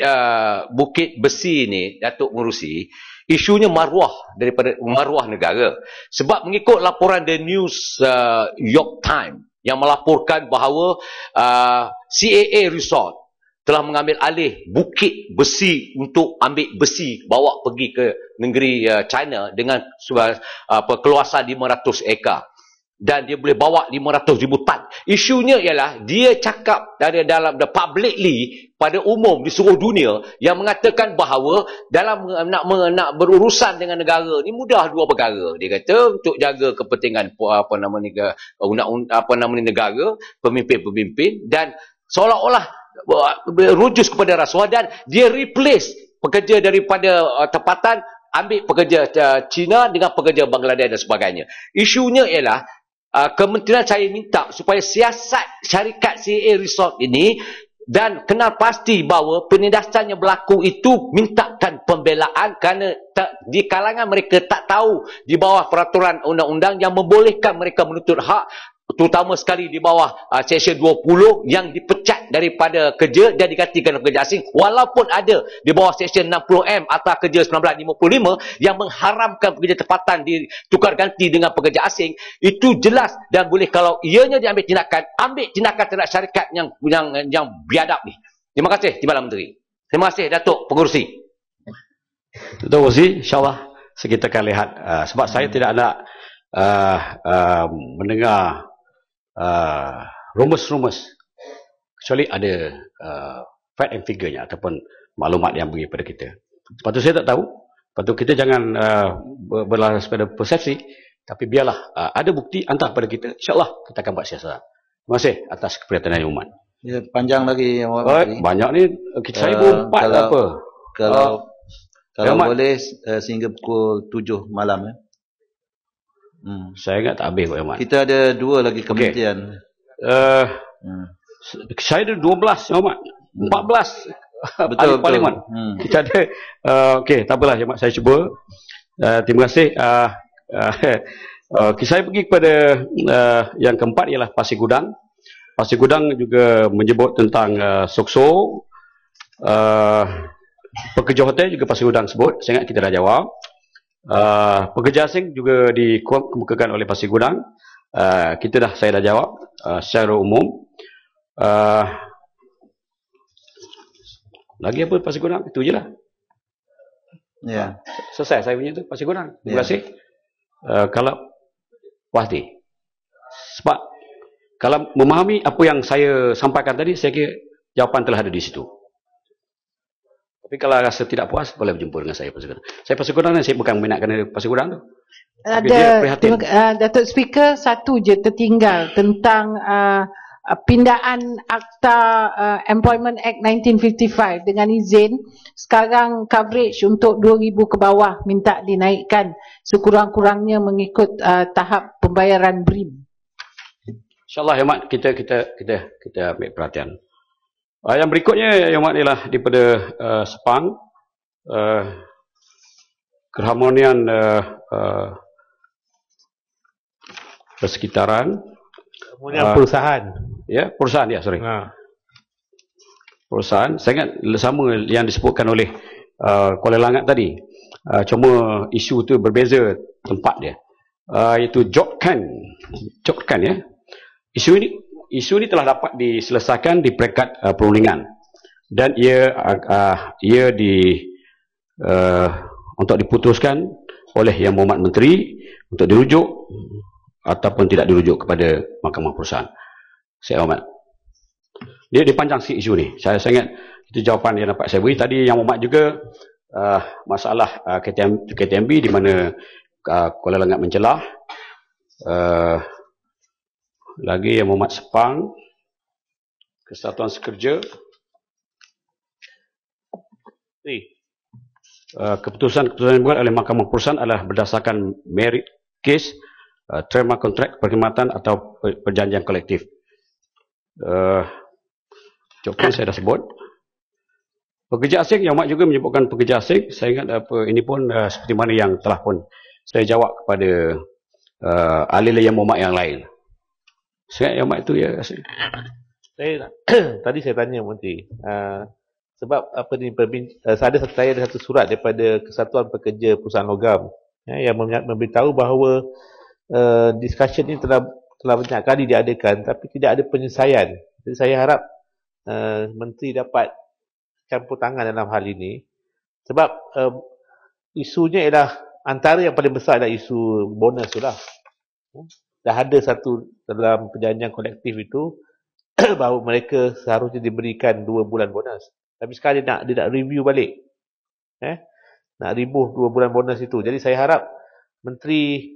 G: Besi ni, Datuk Pengurusi, isunya maruah daripada maruah negara. Sebab mengikut laporan The News York Times yang melaporkan bahawa CAA Resort telah mengambil alih Bukit Besi untuk ambil besi bawa pergi ke negeri China dengan keluasan 500 ekar. Dan dia boleh bawa 500,000 tan. Isunya ialah dia cakap dari dalam publicly pada umum di seluruh dunia yang mengatakan bahawa dalam nak berurusan dengan negara ni mudah dua perkara. Dia kata untuk jaga kepentingan negara, pemimpin-pemimpin, dan seolah-olah rujuk kepada rasuah, dan dia replace pekerja daripada tempatan, ambil pekerja Cina dengan pekerja Bangladesh dan sebagainya. Isunya ialah kementerian saya minta supaya siasat syarikat CAA Resort ini dan kenal pasti bahawa penindasan yang berlaku itu mintakan pembelaan kerana di kalangan mereka tak tahu di bawah peraturan undang-undang yang membolehkan mereka menuntut hak, terutama sekali di bawah Seksyen 20 yang dipecat daripada kerja dan digantikan pekerja asing, walaupun ada di bawah Seksyen 60M Akta Kerja 1955 yang mengharamkan pekerja tempatan ditukar ganti dengan pekerja asing. Itu jelas, dan boleh kalau ianya diambil tindakan, ambil tindakan terhadap syarikat yang biadab ni. Terima kasih Timbalan Menteri. Terima kasih Datuk Pengurusi.
A: Datuk Pengurusi, insyaAllah kita akan lihat. Sebab saya tidak nak mendengar rumus-rumus kecuali ada fact and figure-nya ataupun maklumat yang bagi pada kita. Sebab tu saya tak tahu. Sebab tu kita jangan berlaras pada persepsi, tapi biarlah ada bukti hantar pada kita, insyaAllah kita akan buat siasatan. Terima kasih atas keprihatinannya umat.
I: Ya, panjang lagi yang
A: banyak ni saya berempat apa.
I: Kalau boleh sehingga pukul 7 malam ya.
A: Saya ingat tak habis Pak Ahmad.
I: Kita ada 2 lagi kementerian.
A: Saya ada 12 Ahmad. 14
I: betul.
A: Parlimen. Kita ada okey, tak apalah Ahmad, saya cuba. Terima kasih Saya pergi kepada yang keempat ialah Pasir Gudang. Pasir Gudang juga menyebut tentang Sokso. Pekerja hotel juga Pasir Gudang sebut. Saya ingat kita dah jawab. Pekerja asing juga dikemukakan oleh Pasir Gudang. Saya dah jawab secara umum. Lagi apa Pasir Gudang? Itu je lah.
I: Ya.
A: Selesai saya punya tu Pasir Gudang. Terima kasih. Kalau pasti. Sebab kalau memahami apa yang saya sampaikan tadi, saya kira jawapan telah ada di situ. Tapi kalau rasa tidak puas, boleh berjumpa dengan saya Pasir Gudang. Saya Pasir Gudang dan saya bukan minatkan Pasir Gudang tu.
J: Datuk Speaker, satu je tertinggal tentang pindaan Akta Employment Act 1955 dengan izin. Sekarang coverage untuk 2,000 ke bawah minta dinaikkan sekurang-kurangnya mengikut tahap pembayaran BRIM.
A: InsyaAllah Yang Amat, kita ambil perhatian. Yang berikutnya Yang Amat ialah daripada Sepang, keharmonian persekitaran.
K: Perusahaan.
A: Ya, perusahaan ya, sorry. Perusahaan. Saya ingat sama yang disebutkan oleh Kuala Langat tadi. Cuma isu tu berbeza tempat dia. Iaitu Jokkan ya. Isu ini telah dapat diselesaikan di peringkat perundingan dan ia untuk diputuskan oleh Yang Berhormat Menteri untuk dirujuk ataupun tidak dirujuk kepada Mahkamah Perusahaan. Saya hormat. Dia dipanjang sikit isu ni. Saya ingat itu jawapan yang dapat saya beri. Tadi Yang Berhormat juga masalah KTMB di mana Kuala Langat mencelah. Lagi Yang Berhormat Sepang, Kesatuan Sekerja. Keputusan yang dibuat oleh Mahkamah Perusahaan adalah berdasarkan merit case, terma kontrak, perkhidmatan atau perjanjian kolektif. Jokkan saya dah sebut. Pekerja asing, Yang Amat juga menyebutkan pekerja asing. Saya ingat ini pun seperti mana yang telah pun saya jawab kepada ahli Yang Berhormat yang lain. Saya Yang Amat itu ya.
K: Tadi saya tanya Menteri. Sebab apa ni saya ada satu surat daripada Kesatuan Pekerja Perusahaan Logam yang memberitahu bahawa discussion ini telah banyak kali diadakan tapi tidak ada penyelesaian. Jadi saya harap Menteri dapat campur tangan dalam hal ini sebab isunya ialah antara yang paling besar adalah isu bonus tu lah. Dah ada satu dalam perjanjian kolektif itu bahawa mereka seharusnya diberikan 2 bulan bonus. Tapi sekarang dia nak review balik. Nak review 2 bulan bonus itu. Jadi saya harap Menteri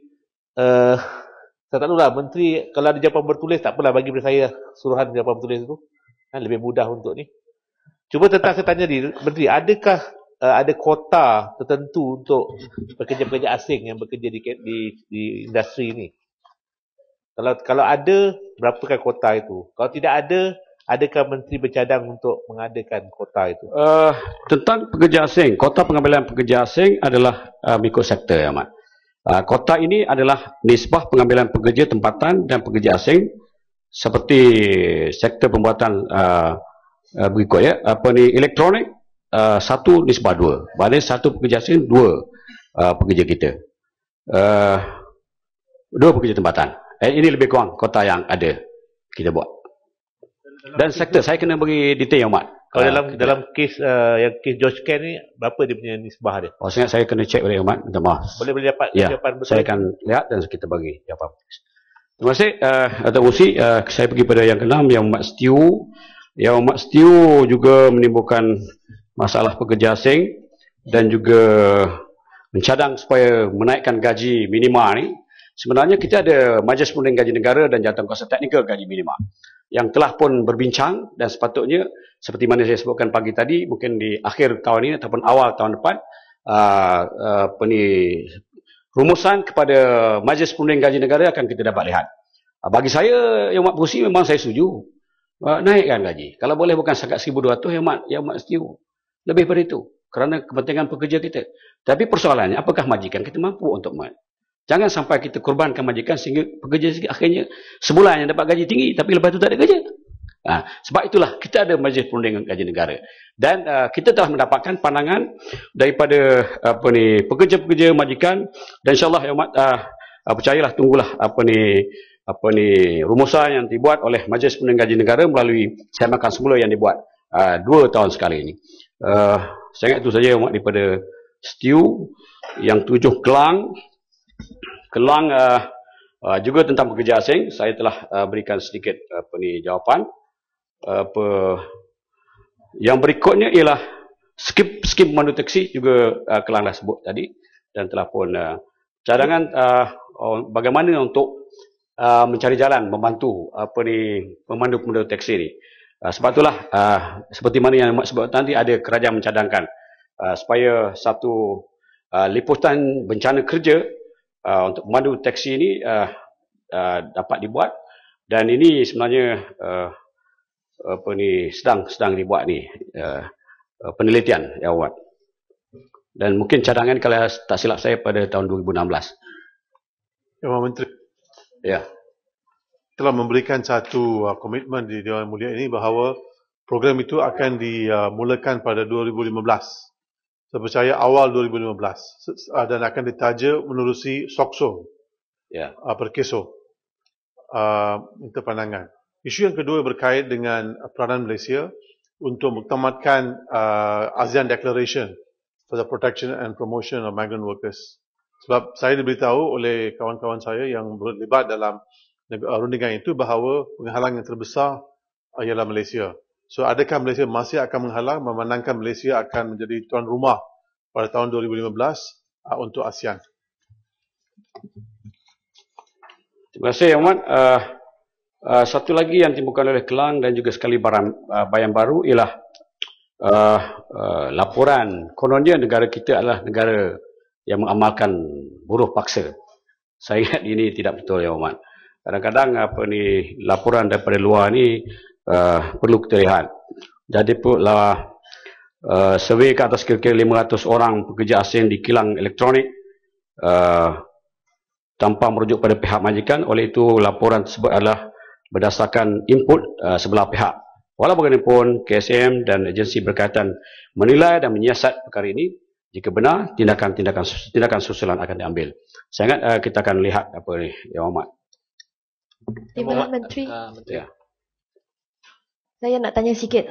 K: saya tak tahulah, Menteri kalau ada jawapan bertulis tak apalah, bagi saya suruhan jawapan bertulis itu lebih mudah untuk ni. Cuba saya tanya Menteri, adakah ada kota tertentu untuk pekerja-pekerja asing yang bekerja di industri ini? Kalau ada, berapakah kota itu? Kalau tidak ada, adakah Menteri bercadang untuk mengadakan kota itu?
A: Tentang pekerja asing, kota pengambilan pekerja asing adalah mengikut sektor, ya Mat. Kota ini adalah nisbah pengambilan pekerja tempatan dan pekerja asing seperti sektor pembuatan berikut ya. Elektronik 1 nisbah 2. Maksudnya 1 pekerja asing 2 pekerja kita. 2 pekerja tempatan. Ini lebih kurang kota yang ada kita buat. Dan sektor saya kena bagi detail yang Mat.
K: Kalau dalam kes yang kes George Ken ni, berapa dia punya nisbah dia?
A: Saya kena cek balik Ahmad, minta maaf.
K: Boleh dapat jawapan betul? Saya
A: akan lihat dan kita bagi jawapan. Terima kasih Datuk Musi. Saya pergi pada yang ke-6, Yang Amat Setiu. Yang Amat Setiu juga menimbulkan masalah pekerja asing dan juga mencadang supaya menaikkan gaji minima ni. Sebenarnya kita ada Majlis Perunding Gaji Negara dan Jawatankuasa Teknikal Gaji Minima yang telah pun berbincang dan sepatutnya seperti mana saya sebutkan pagi tadi, mungkin di akhir tahun ini ataupun awal tahun depan, rumusan kepada Majlis Perunding Gaji Negara akan kita dapat lihat. Bagi saya, Yang Amat Pengerusi memang saya setuju. Naikkan gaji. Kalau boleh bukan setakat 1,200, Yang Amat setuju. Lebih daripada itu. Kerana kepentingan pekerja kita. Tapi persoalannya, apakah majikan kita mampu untuk Jangan sampai kita korbankan majikan sehingga pekerja akhirnya sebulan yang dapat gaji tinggi tapi lepas itu tak ada kerja. Sebab itulah kita ada Majlis Perundingan Gaji Negara dan kita telah mendapatkan pandangan daripada pekerja-pekerja majikan dan insya-Allah Yang Amat percayalah, tunggulah rumusan yang dibuat oleh Majlis Perundingan Gaji Negara melalui semakan semula yang dibuat 2 tahun sekali ini. Saya ingat itu saja Yang Amat daripada STIU. Yang 7 Kelang juga tentang pekerja asing. Saya telah berikan sedikit jawapan. Yang berikutnya ialah skim pemandu taksi juga Kelang dah sebut tadi dan telah pun cadangan bagaimana untuk mencari jalan membantu pemandu-pemandu taksi ni. Sebab itulah seperti mana yang sebut tadi, ada kerajaan mencadangkan supaya satu liputan bencana kerja untuk pemandu taksi ini dapat dibuat dan ini sebenarnya sedang dibuat ni penelitian Yang Amat. Dan mungkin cadangan kalau tak silap saya pada tahun 2016.
L: Yang Menteri.
A: Ya.
L: Telah memberikan satu komitmen di Dewan Mulia ini bahawa program itu akan dimulakan pada 2015. Saya percaya awal 2015 dan akan ditaja menerusi SOCSO.
A: Ya.
L: Perkeso. Minta pandangan. Isu yang kedua berkait dengan peranan Malaysia untuk muktamadkan ASEAN Declaration for the Protection and Promotion of Migrant Workers. Sebab saya diberitahu oleh kawan-kawan saya yang berlibat dalam rundingan itu bahawa penghalang yang terbesar ialah Malaysia. So adakah Malaysia masih akan menghalang memandangkan Malaysia akan menjadi tuan rumah pada tahun 2015 untuk ASEAN?
A: Terima kasih Yang Amat. Satu lagi yang timbulkan oleh Kelang dan juga sekali Bayan Baru ialah laporan kononnya negara kita adalah negara yang mengamalkan buruh paksa. Saya ingat ini tidak betul Yang Amat. Kadang-kadang laporan daripada luar ni perlu kita lihat. Jadi pula survey ke atas kira-kira 500 orang pekerja asing di kilang elektronik tanpa merujuk pada pihak majikan. Oleh itu laporan tersebut adalah berdasarkan input sebelah pihak. Walau bagaimanapun KSM dan agensi berkaitan menilai dan menyiasat perkara ini. Jika benar, tindakan susulan akan diambil. Saya ingat kita akan lihat apa ni Yang Amat.
M: Timbalan Menteri.
A: Ya.
M: Saya nak tanya sikit,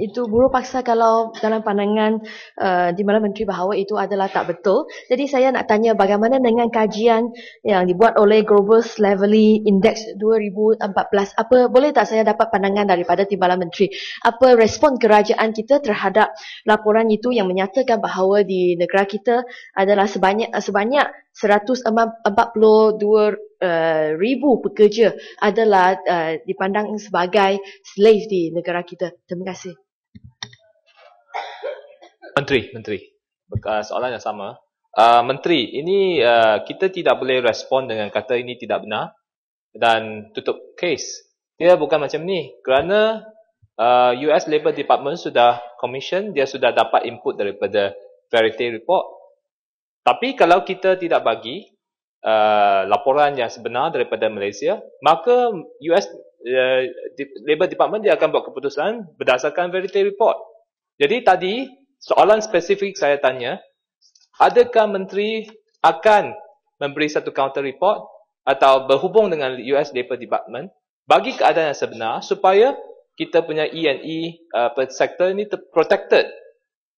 M: itu buruh paksa kalau dalam pandangan Timbalan Menteri bahawa itu adalah tak betul. Jadi saya nak tanya bagaimana dengan kajian yang dibuat oleh Global Slavery Index 2014. Boleh tak saya dapat pandangan daripada Timbalan Menteri? Apa respon kerajaan kita terhadap laporan itu yang menyatakan bahawa di negara kita adalah sebanyak 142,000 pekerja adalah dipandang sebagai slave di negara kita. Terima kasih.
K: Menteri. Soalan yang sama. Menteri, ini kita tidak boleh respon dengan kata ini tidak benar dan tutup kes. Dia bukan macam ni. Kerana US Labour Department sudah commission, dia sudah dapat input daripada Verity Report. Tapi kalau kita tidak bagi laporan yang sebenar daripada Malaysia, maka US Labour Department dia akan buat keputusan berdasarkan Verity Report. Jadi tadi soalan spesifik saya tanya, adakah Menteri akan memberi satu counter report atau berhubung dengan US Labour Department bagi keadaan yang sebenar supaya kita punya E&E sektor ini protected.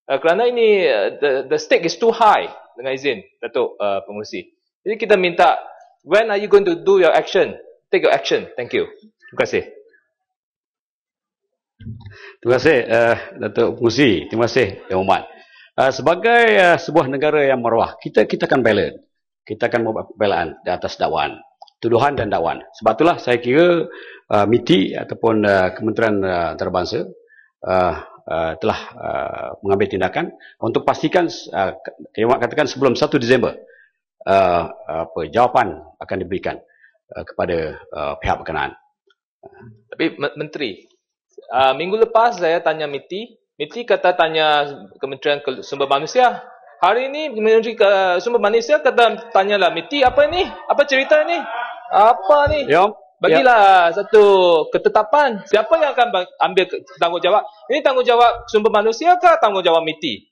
K: Kerana ini the stake is too high, dengan izin Datuk Pengerusi. Jadi kita minta, when are you going to do your action? Take your action. Thank you. Terima kasih.
A: Terima kasih Datuk Pengerusi. Terima kasih Yang Amat. Sebagai sebuah negara yang maruah, kita akan balance. Kita akan membuat pembelaan di atas dakwaan, tuduhan dan dakwaan. Sebab itulah saya kira MITI ataupun Kementerian Antarabangsa telah mengambil tindakan untuk pastikan Yang katakan sebelum 1 Disember jawapan akan diberikan kepada pihak berkenaan.
K: Tapi Menteri, minggu lepas saya tanya MITI kata tanya Kementerian Sumber Manusia,
N: Hari ini Menteri Sumber Manusia tanyalah MITI, apa ni? Apa cerita ni? Apa ni? Bagilah satu ketetapan. Siapa yang akan ambil tanggungjawab? Ini tanggungjawab Sumber Manusia ke tanggungjawab MITI?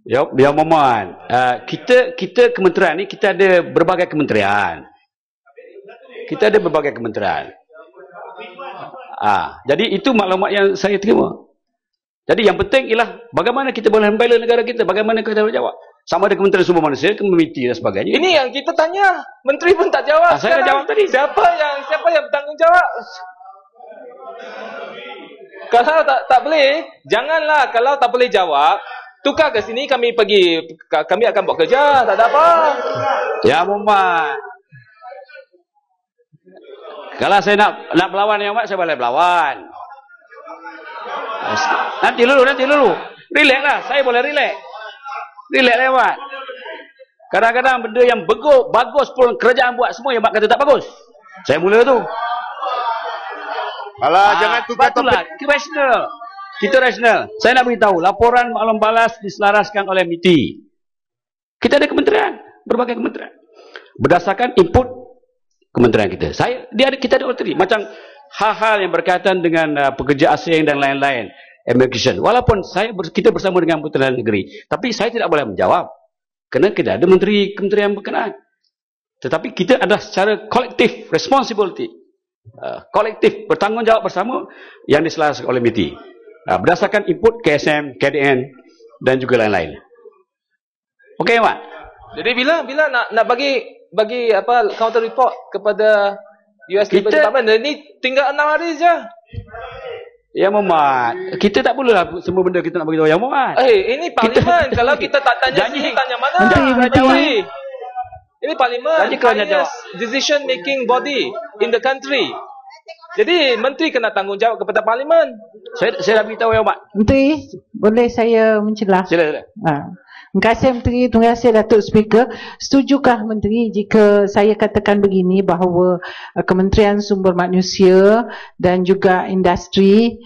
A: Ya Muhammad. Kita kementerian ni, kita ada berbagai kementerian. Jadi itu maklumat yang saya terima. Jadi yang penting ialah bagaimana kita boleh membela negara kita, bagaimana kita boleh jawab. Sama ada Kementerian Sumber Manusia, MITI dan sebagainya.
N: Ini yang kita tanya. Menteri pun tak jawab.
A: Saya dah jawab tadi.
N: Siapa yang bertanggungjawab? Kalau tak boleh, janganlah. Kalau tak boleh jawab, tukar ke sini, kami akan buat kerja. Tak ada apa.
A: Ya Muhammad. Kalau saya nak berlawan yang Muhammad, saya boleh berlawan. Nanti dulu. Relax lah. Saya boleh relax. Relax lewat. Kadang-kadang benda yang bagus pun kerajaan buat, semua yang Mak kata tak bagus. Saya mula tu.
H: Alah, jangan tukar
A: topik. Kita rasional. Saya nak beritahu, laporan maklum balas diselaraskan oleh MITI. Kita ada kementerian, berbagai kementerian. Berdasarkan input kementerian kita. Kita ada otori. Macam hal-hal yang berkaitan dengan pekerja asing dan lain-lain. Immigration. Walaupun kita bersama dengan Kementerian Negeri, tapi saya tidak boleh menjawab kerana kita ada menteri kementerian berkenaan. Tetapi kita adalah secara kolektif, responsibility, kolektif, bertanggungjawab bersama yang diselaraskan oleh MITI. Berdasarkan input KSM, KDN dan juga lain-lain. Okey, Mak?
N: Jadi bila nak bagi apa counter report kepada US Labour Department, ini tinggal 6 hari saja.
A: Ya Muhammad, kita tak bolehlah semua benda kita nak beritahu Ya Muhammad.
N: Ini parlimen. Kalau kita tak tanya sini, tanya mana? Ini parlimen, highest decision making body in the country. Jadi menteri kena tanggungjawab kepada parlimen.
A: Saya dah beritahu Ya Muhammad.
J: Menteri, boleh saya mencelah?
A: Sila.
J: Terima kasih Menteri, terima kasih Datuk Speaker. Setujukah Menteri jika saya katakan begini bahawa Kementerian Sumber Manusia dan juga industri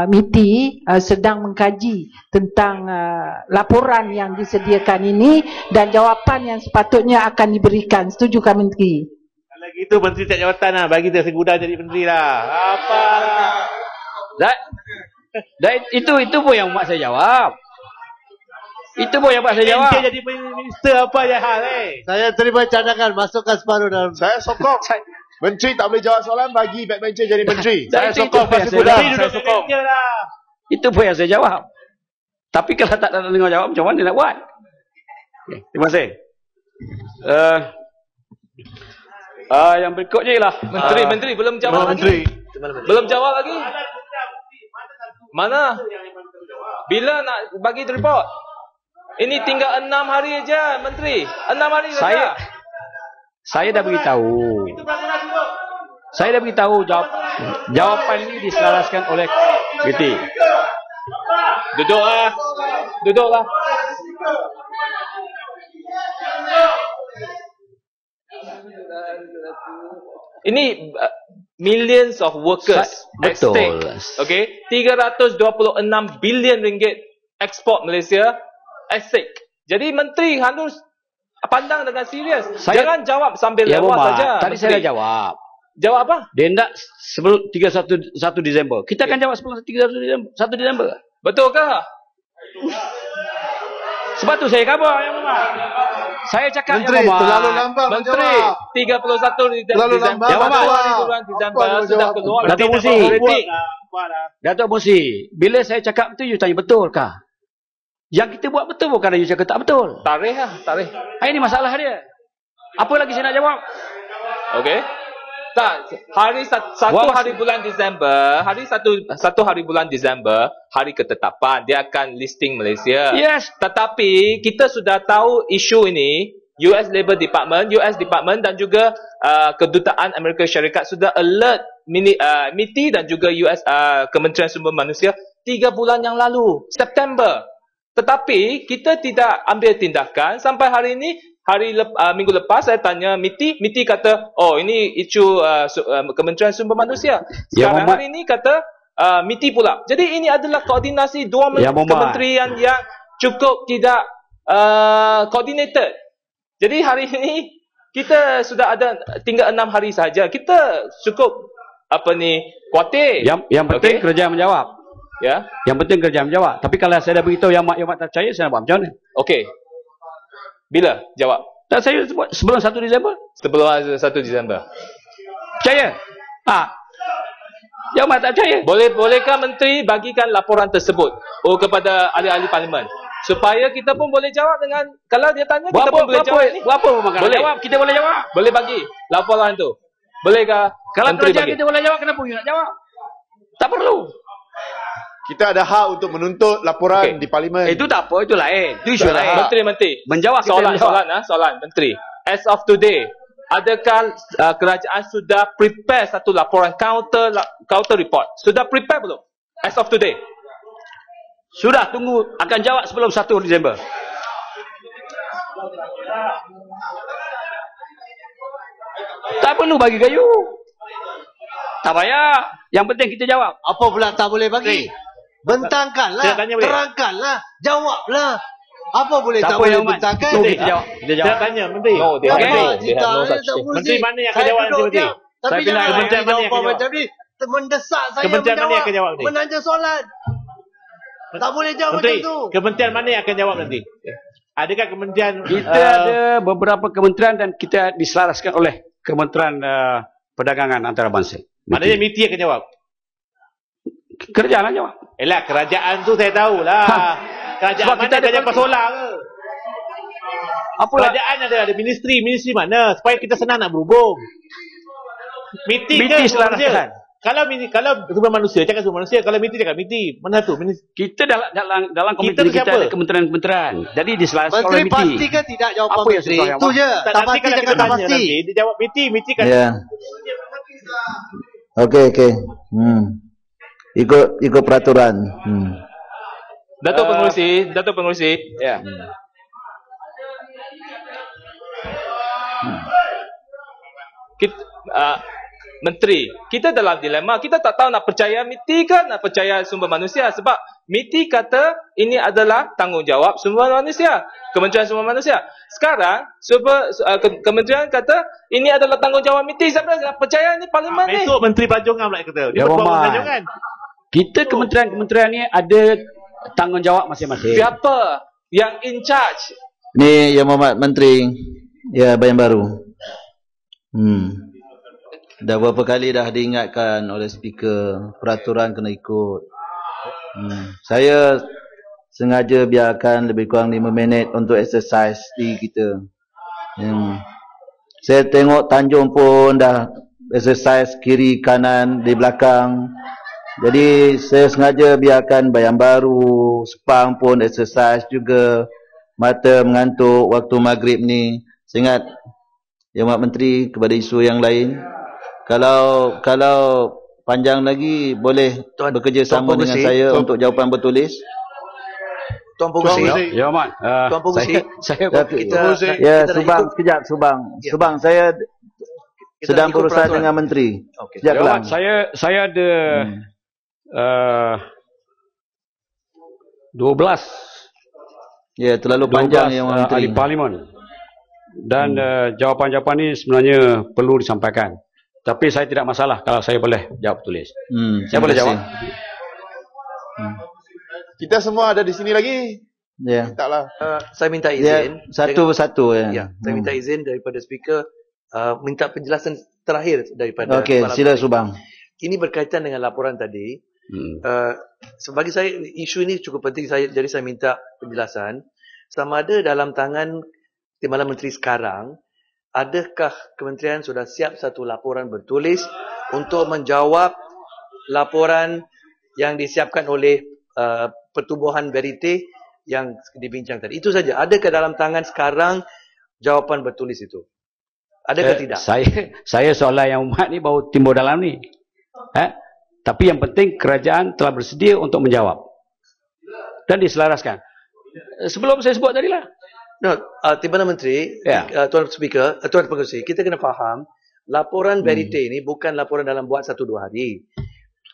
J: MITI sedang mengkaji tentang laporan yang disediakan ini dan jawapan yang sepatutnya akan diberikan. Setujukah Menteri?
K: Kalau gitu Menteri tak jawatan lah. Bagi dia segudah jadi Menteri lah. Apa
A: lah. Itu pun yang mak saya jawab. Itu pun yang Pak saya jawab.
K: Dia jadi minister apa je hal
H: Saya terima cadangan, masukkan separuh dalam. Saya sokong. Menteri tak boleh jawab soalan, bagi backbencher jadi menteri. Saya sokong Pak Segudah. Saya sokong.
A: Itu pun yang saya jawab. Tapi kalau tak ada dengar jawab, macam mana nak buat? Okay, terima kasih. Yang berikutnya ialah
N: Menteri belum jawab lagi. Belum jawab lagi. Mana? Bila nak bagi report? Ini tinggal 6 hari aja, Menteri. 6 hari saja.
A: Saya dah beritahu. Jawapan ini diselaraskan oleh MITI.
N: Duduklah. Ini millions of workers at stake. Okay, 326 bilion ringgit ekspor Malaysia at stake. Jadi menteri harus pandang dengan serius. Jangan jawab sambil lewat saja.
A: Tadi saya dah jawab.
N: Jawab apa?
A: Dia nak sebelum 1 Disember. Kita akan jawab sebelum 1 Disember.
N: Betul ke?
A: Sebab tu saya khabar yang Muhammad. Saya cakap
H: Menteri,
A: yang Muhammad.
H: terlalu lambat
N: Menteri, 31 Disember. Sudah keluar.
A: Datuk Musi, bila saya cakap tu, you tanya betul kah? Yang kita buat betul bukan you cakap tak betul.
N: Tarikh lah, tarikh.
A: Ini masalah dia. Apa lagi saya nak jawab?
N: Okey. Tak, hari bulan Disember, satu hari bulan Disember, hari ketetapan, dia akan listing Malaysia.
A: Yes.
N: Tetapi kita sudah tahu isu ini, US Labour Department dan juga Kedutaan Amerika Syarikat sudah alert MITI dan juga US Kementerian Sumber Manusia 3 bulan yang lalu, September. Tetapi kita tidak ambil tindakan sampai hari ini. Minggu lepas saya tanya MITI kata, oh ini isu Kementerian Sumber Manusia. Sekarang hari ini kata MITI pula. Jadi ini adalah koordinasi dua kementerian yang cukup tidak coordinated. Jadi hari ini kita sudah ada tinggal 6 hari saja. Kita cukup khawatir.
A: Yang penting kerajaan menjawab.
N: Ya.
A: Yang penting kerajaan menjawab. Tapi kalau saya dah beritahu yang mak tak percaya, saya nak buat macam mana?
N: Okey. Bila jawab?
A: Tak, saya sebelum 1 Disember.
N: Sebelum 1 Disember.
A: Percaya? Yang mak tak percaya.
N: Bolehkah menteri bagikan laporan tersebut kepada ahli-ahli parlimen? Supaya kita pun boleh jawab dengan, kalau dia tanya kita pun boleh jawab ni.
A: Berapa makan jawab? Kita boleh jawab.
N: Boleh bagi laporan tu. Bolehkah?
A: Kalau kerajaan kita boleh jawab, kenapa you nak jawab? Tak perlu.
H: Kita ada hak untuk menuntut laporan di parlimen.
A: Itu tak apa, itu lain. Itu isu lain.
N: Menteri.
A: Menjawab
N: Soalan menteri. As of today, adakah kerajaan sudah prepare satu laporan counter report? Sudah prepare belum? As of today.
A: Sudah, tunggu, akan jawab sebelum 1 Disember. Tak perlu bagi kayu. Tak payah. Yang penting kita jawab.
O: Apa pula tak boleh bagi? Bentangkanlah, terangkanlah, jawablah. Apa boleh tak boleh bentangkan?
A: Kita jawab.
K: Saya tanya Menteri. Menteri mana yang akan jawab nanti Menteri?
O: Tapi jangan jawapan macam ni. Mendesak saya menjawab. Menanya soalan. Tak boleh jawab macam tu.
K: Kementerian mana yang akan jawab nanti? Adakah kementerian...
A: Kita ada beberapa kementerian dan kita diselaraskan oleh Kementerian Perdagangan Antarabangsa.
K: Maknanya MITI akan jawab?
A: Kerajaan lah jawab.
K: Kerajaan tu saya tahulah. Kerajaan mana akan jawab solar ke? Kerajaan ada ministeri mana? Supaya kita senang nak berhubung. MITI ke selaraskan? Kalau sumber manusia, cakap sumber manusia. Kalau MITI cakap MITI. Mana tu?
A: Kita dalam komite kita ada kementerian-kementerian. Jadi diselaraskan oleh MITI.
O: Menteri pastikan tidak jawapan menteri. Itu je. Tak pasti cakap tak pasti.
K: Dia jawab MITI kan.
I: Ya. Okey. Ikut peraturan.
N: Datuk Pengerusi.
A: Ya.
N: Menteri, kita dalam dilema, kita tak tahu nak percaya MITI ke nak percaya sumber manusia, sebab MITI kata ini adalah tanggungjawab sumber manusia, Kementerian Sumber Manusia. Sekarang kementerian kata ini adalah tanggungjawab MITI. Siapa nak percaya ni parlimen ni?
K: Besok Menteri Pelajongan pula kata. Dia pelajongan.
A: Kita kementerian-kementerian ni ada tanggungjawab masing-masing.
N: Siapa yang in charge?
I: Ni Yang Mohd Menteri Bayan Baru. Dah berapa kali dah diingatkan oleh speaker, peraturan kena ikut. Saya sengaja biarkan lebih kurang 5 minit untuk exercise diri kita. Saya tengok Tanjung pun dah exercise kiri kanan di belakang. Jadi saya sengaja biarkan Bayan Baru, Sepang pun exercise juga. Mata mengantuk waktu maghrib ni. Saya ingat Yang Mohd Menteri kepada isu yang lain, kalau panjang lagi boleh bekerjasama dengan saya untuk jawapan bertulis.
F: Tuan Pengerusi.
A: Ya, Mat.
F: Tuan Pengerusi.
I: Subang, sekejap Subang. Subang, saya sedang berusaha dengan menteri. Sekejap
A: ya, Mat, saya ada 12.
I: Ya, terlalu panjang Yang Mohd Menteri.
A: Ahli parlimen. Dan jawapan-jawapan ni sebenarnya perlu disampaikan. Tapi saya tidak masalah kalau saya boleh jawab tulis. Saya boleh jawab.
H: Kita semua ada di sini lagi.
I: Ya.
H: Taklah.
F: Saya minta izin.
I: Satu persatu.
F: Saya minta izin daripada speaker. Minta penjelasan terakhir daripada.
I: Okey, sila Subang.
F: Ini berkaitan dengan laporan tadi. Bagi saya isu ini cukup penting. Jadi saya minta penjelasan. Sama ada dalam tangan Timbalan Menteri sekarang, adakah kementerian sudah siap satu laporan bertulis untuk menjawab laporan yang disiapkan oleh Pertubuhan Verite yang dibincang tadi? Itu saja. Adakah dalam tangan sekarang jawapan bertulis itu? Adakah tidak?
A: Saya seolah Yang Mohd ni baru timbul dalam ni. Tapi yang penting kerajaan telah bersedia untuk menjawab. Dan diselaraskan. Sebelum saya sebut tadi lah.
F: Timbalan Menteri, Tuan Speaker, Tuan Pengerusi, kita kena faham laporan Verite ini bukan laporan dalam buat 1-2 hari.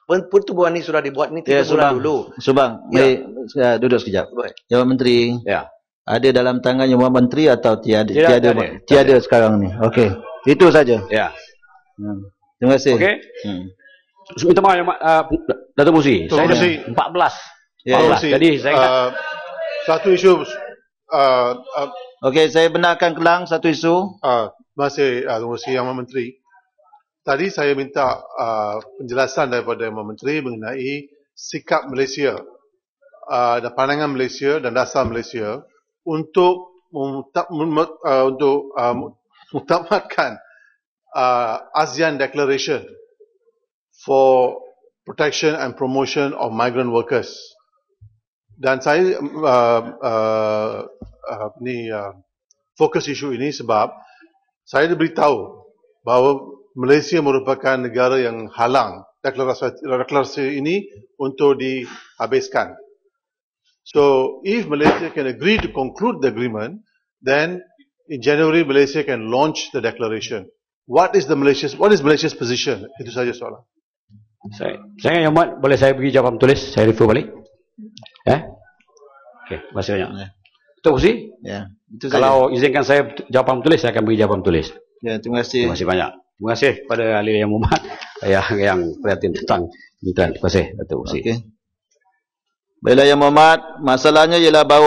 F: Pertubuhan ini sudah dibuat ni 3 bulan dulu.
I: Subang, duduk sekejap. Jawab Menteri. ada dalam tangan Yang Muhammad Menteri atau tiada?
A: Tiada
I: sekarang ni. Okey. Itu saja.
A: Ya.
I: Terima kasih.
A: Okey. Minta maaf Datuk Musi. Saya 14. Jadi saya
L: satu isu
I: okey, saya benarkan kelang satu isu.
L: Terima kasih Datuk Musi Yang Menteri. Tadi saya minta penjelasan daripada Yang Menteri mengenai sikap Malaysia dan pandangan Malaysia dan dasar Malaysia untuk muktamadkan ASEAN Declaration for Protection and Promotion of Migrant Workers. Dan saya fokus isu ini sebab saya diberitahu bahawa Malaysia merupakan negara yang halang deklarasi ini untuk dihabiskan. So, if Malaysia can agree to conclude the agreement, then in January Malaysia can launch the declaration. What is Malaysia's position? Itu saja soalan.
A: Saya Yang Muhammad, boleh saya bagi jawapan tulis? Saya refer balik. Okey, terima kasih banyak. Datuk Musi?
I: Ya, itu saja.
A: Kalau izinkan saya jawapan tulis, saya akan bagi jawapan tulis.
I: Ya, terima kasih.
A: Terima kasih banyak. Terima kasih kepada ahli Yang Muhammad yang prihatin tentang Terima kasih Datuk Musi.
I: Okey. Baiklah Yang Muhammad, masalahnya ialah bahawa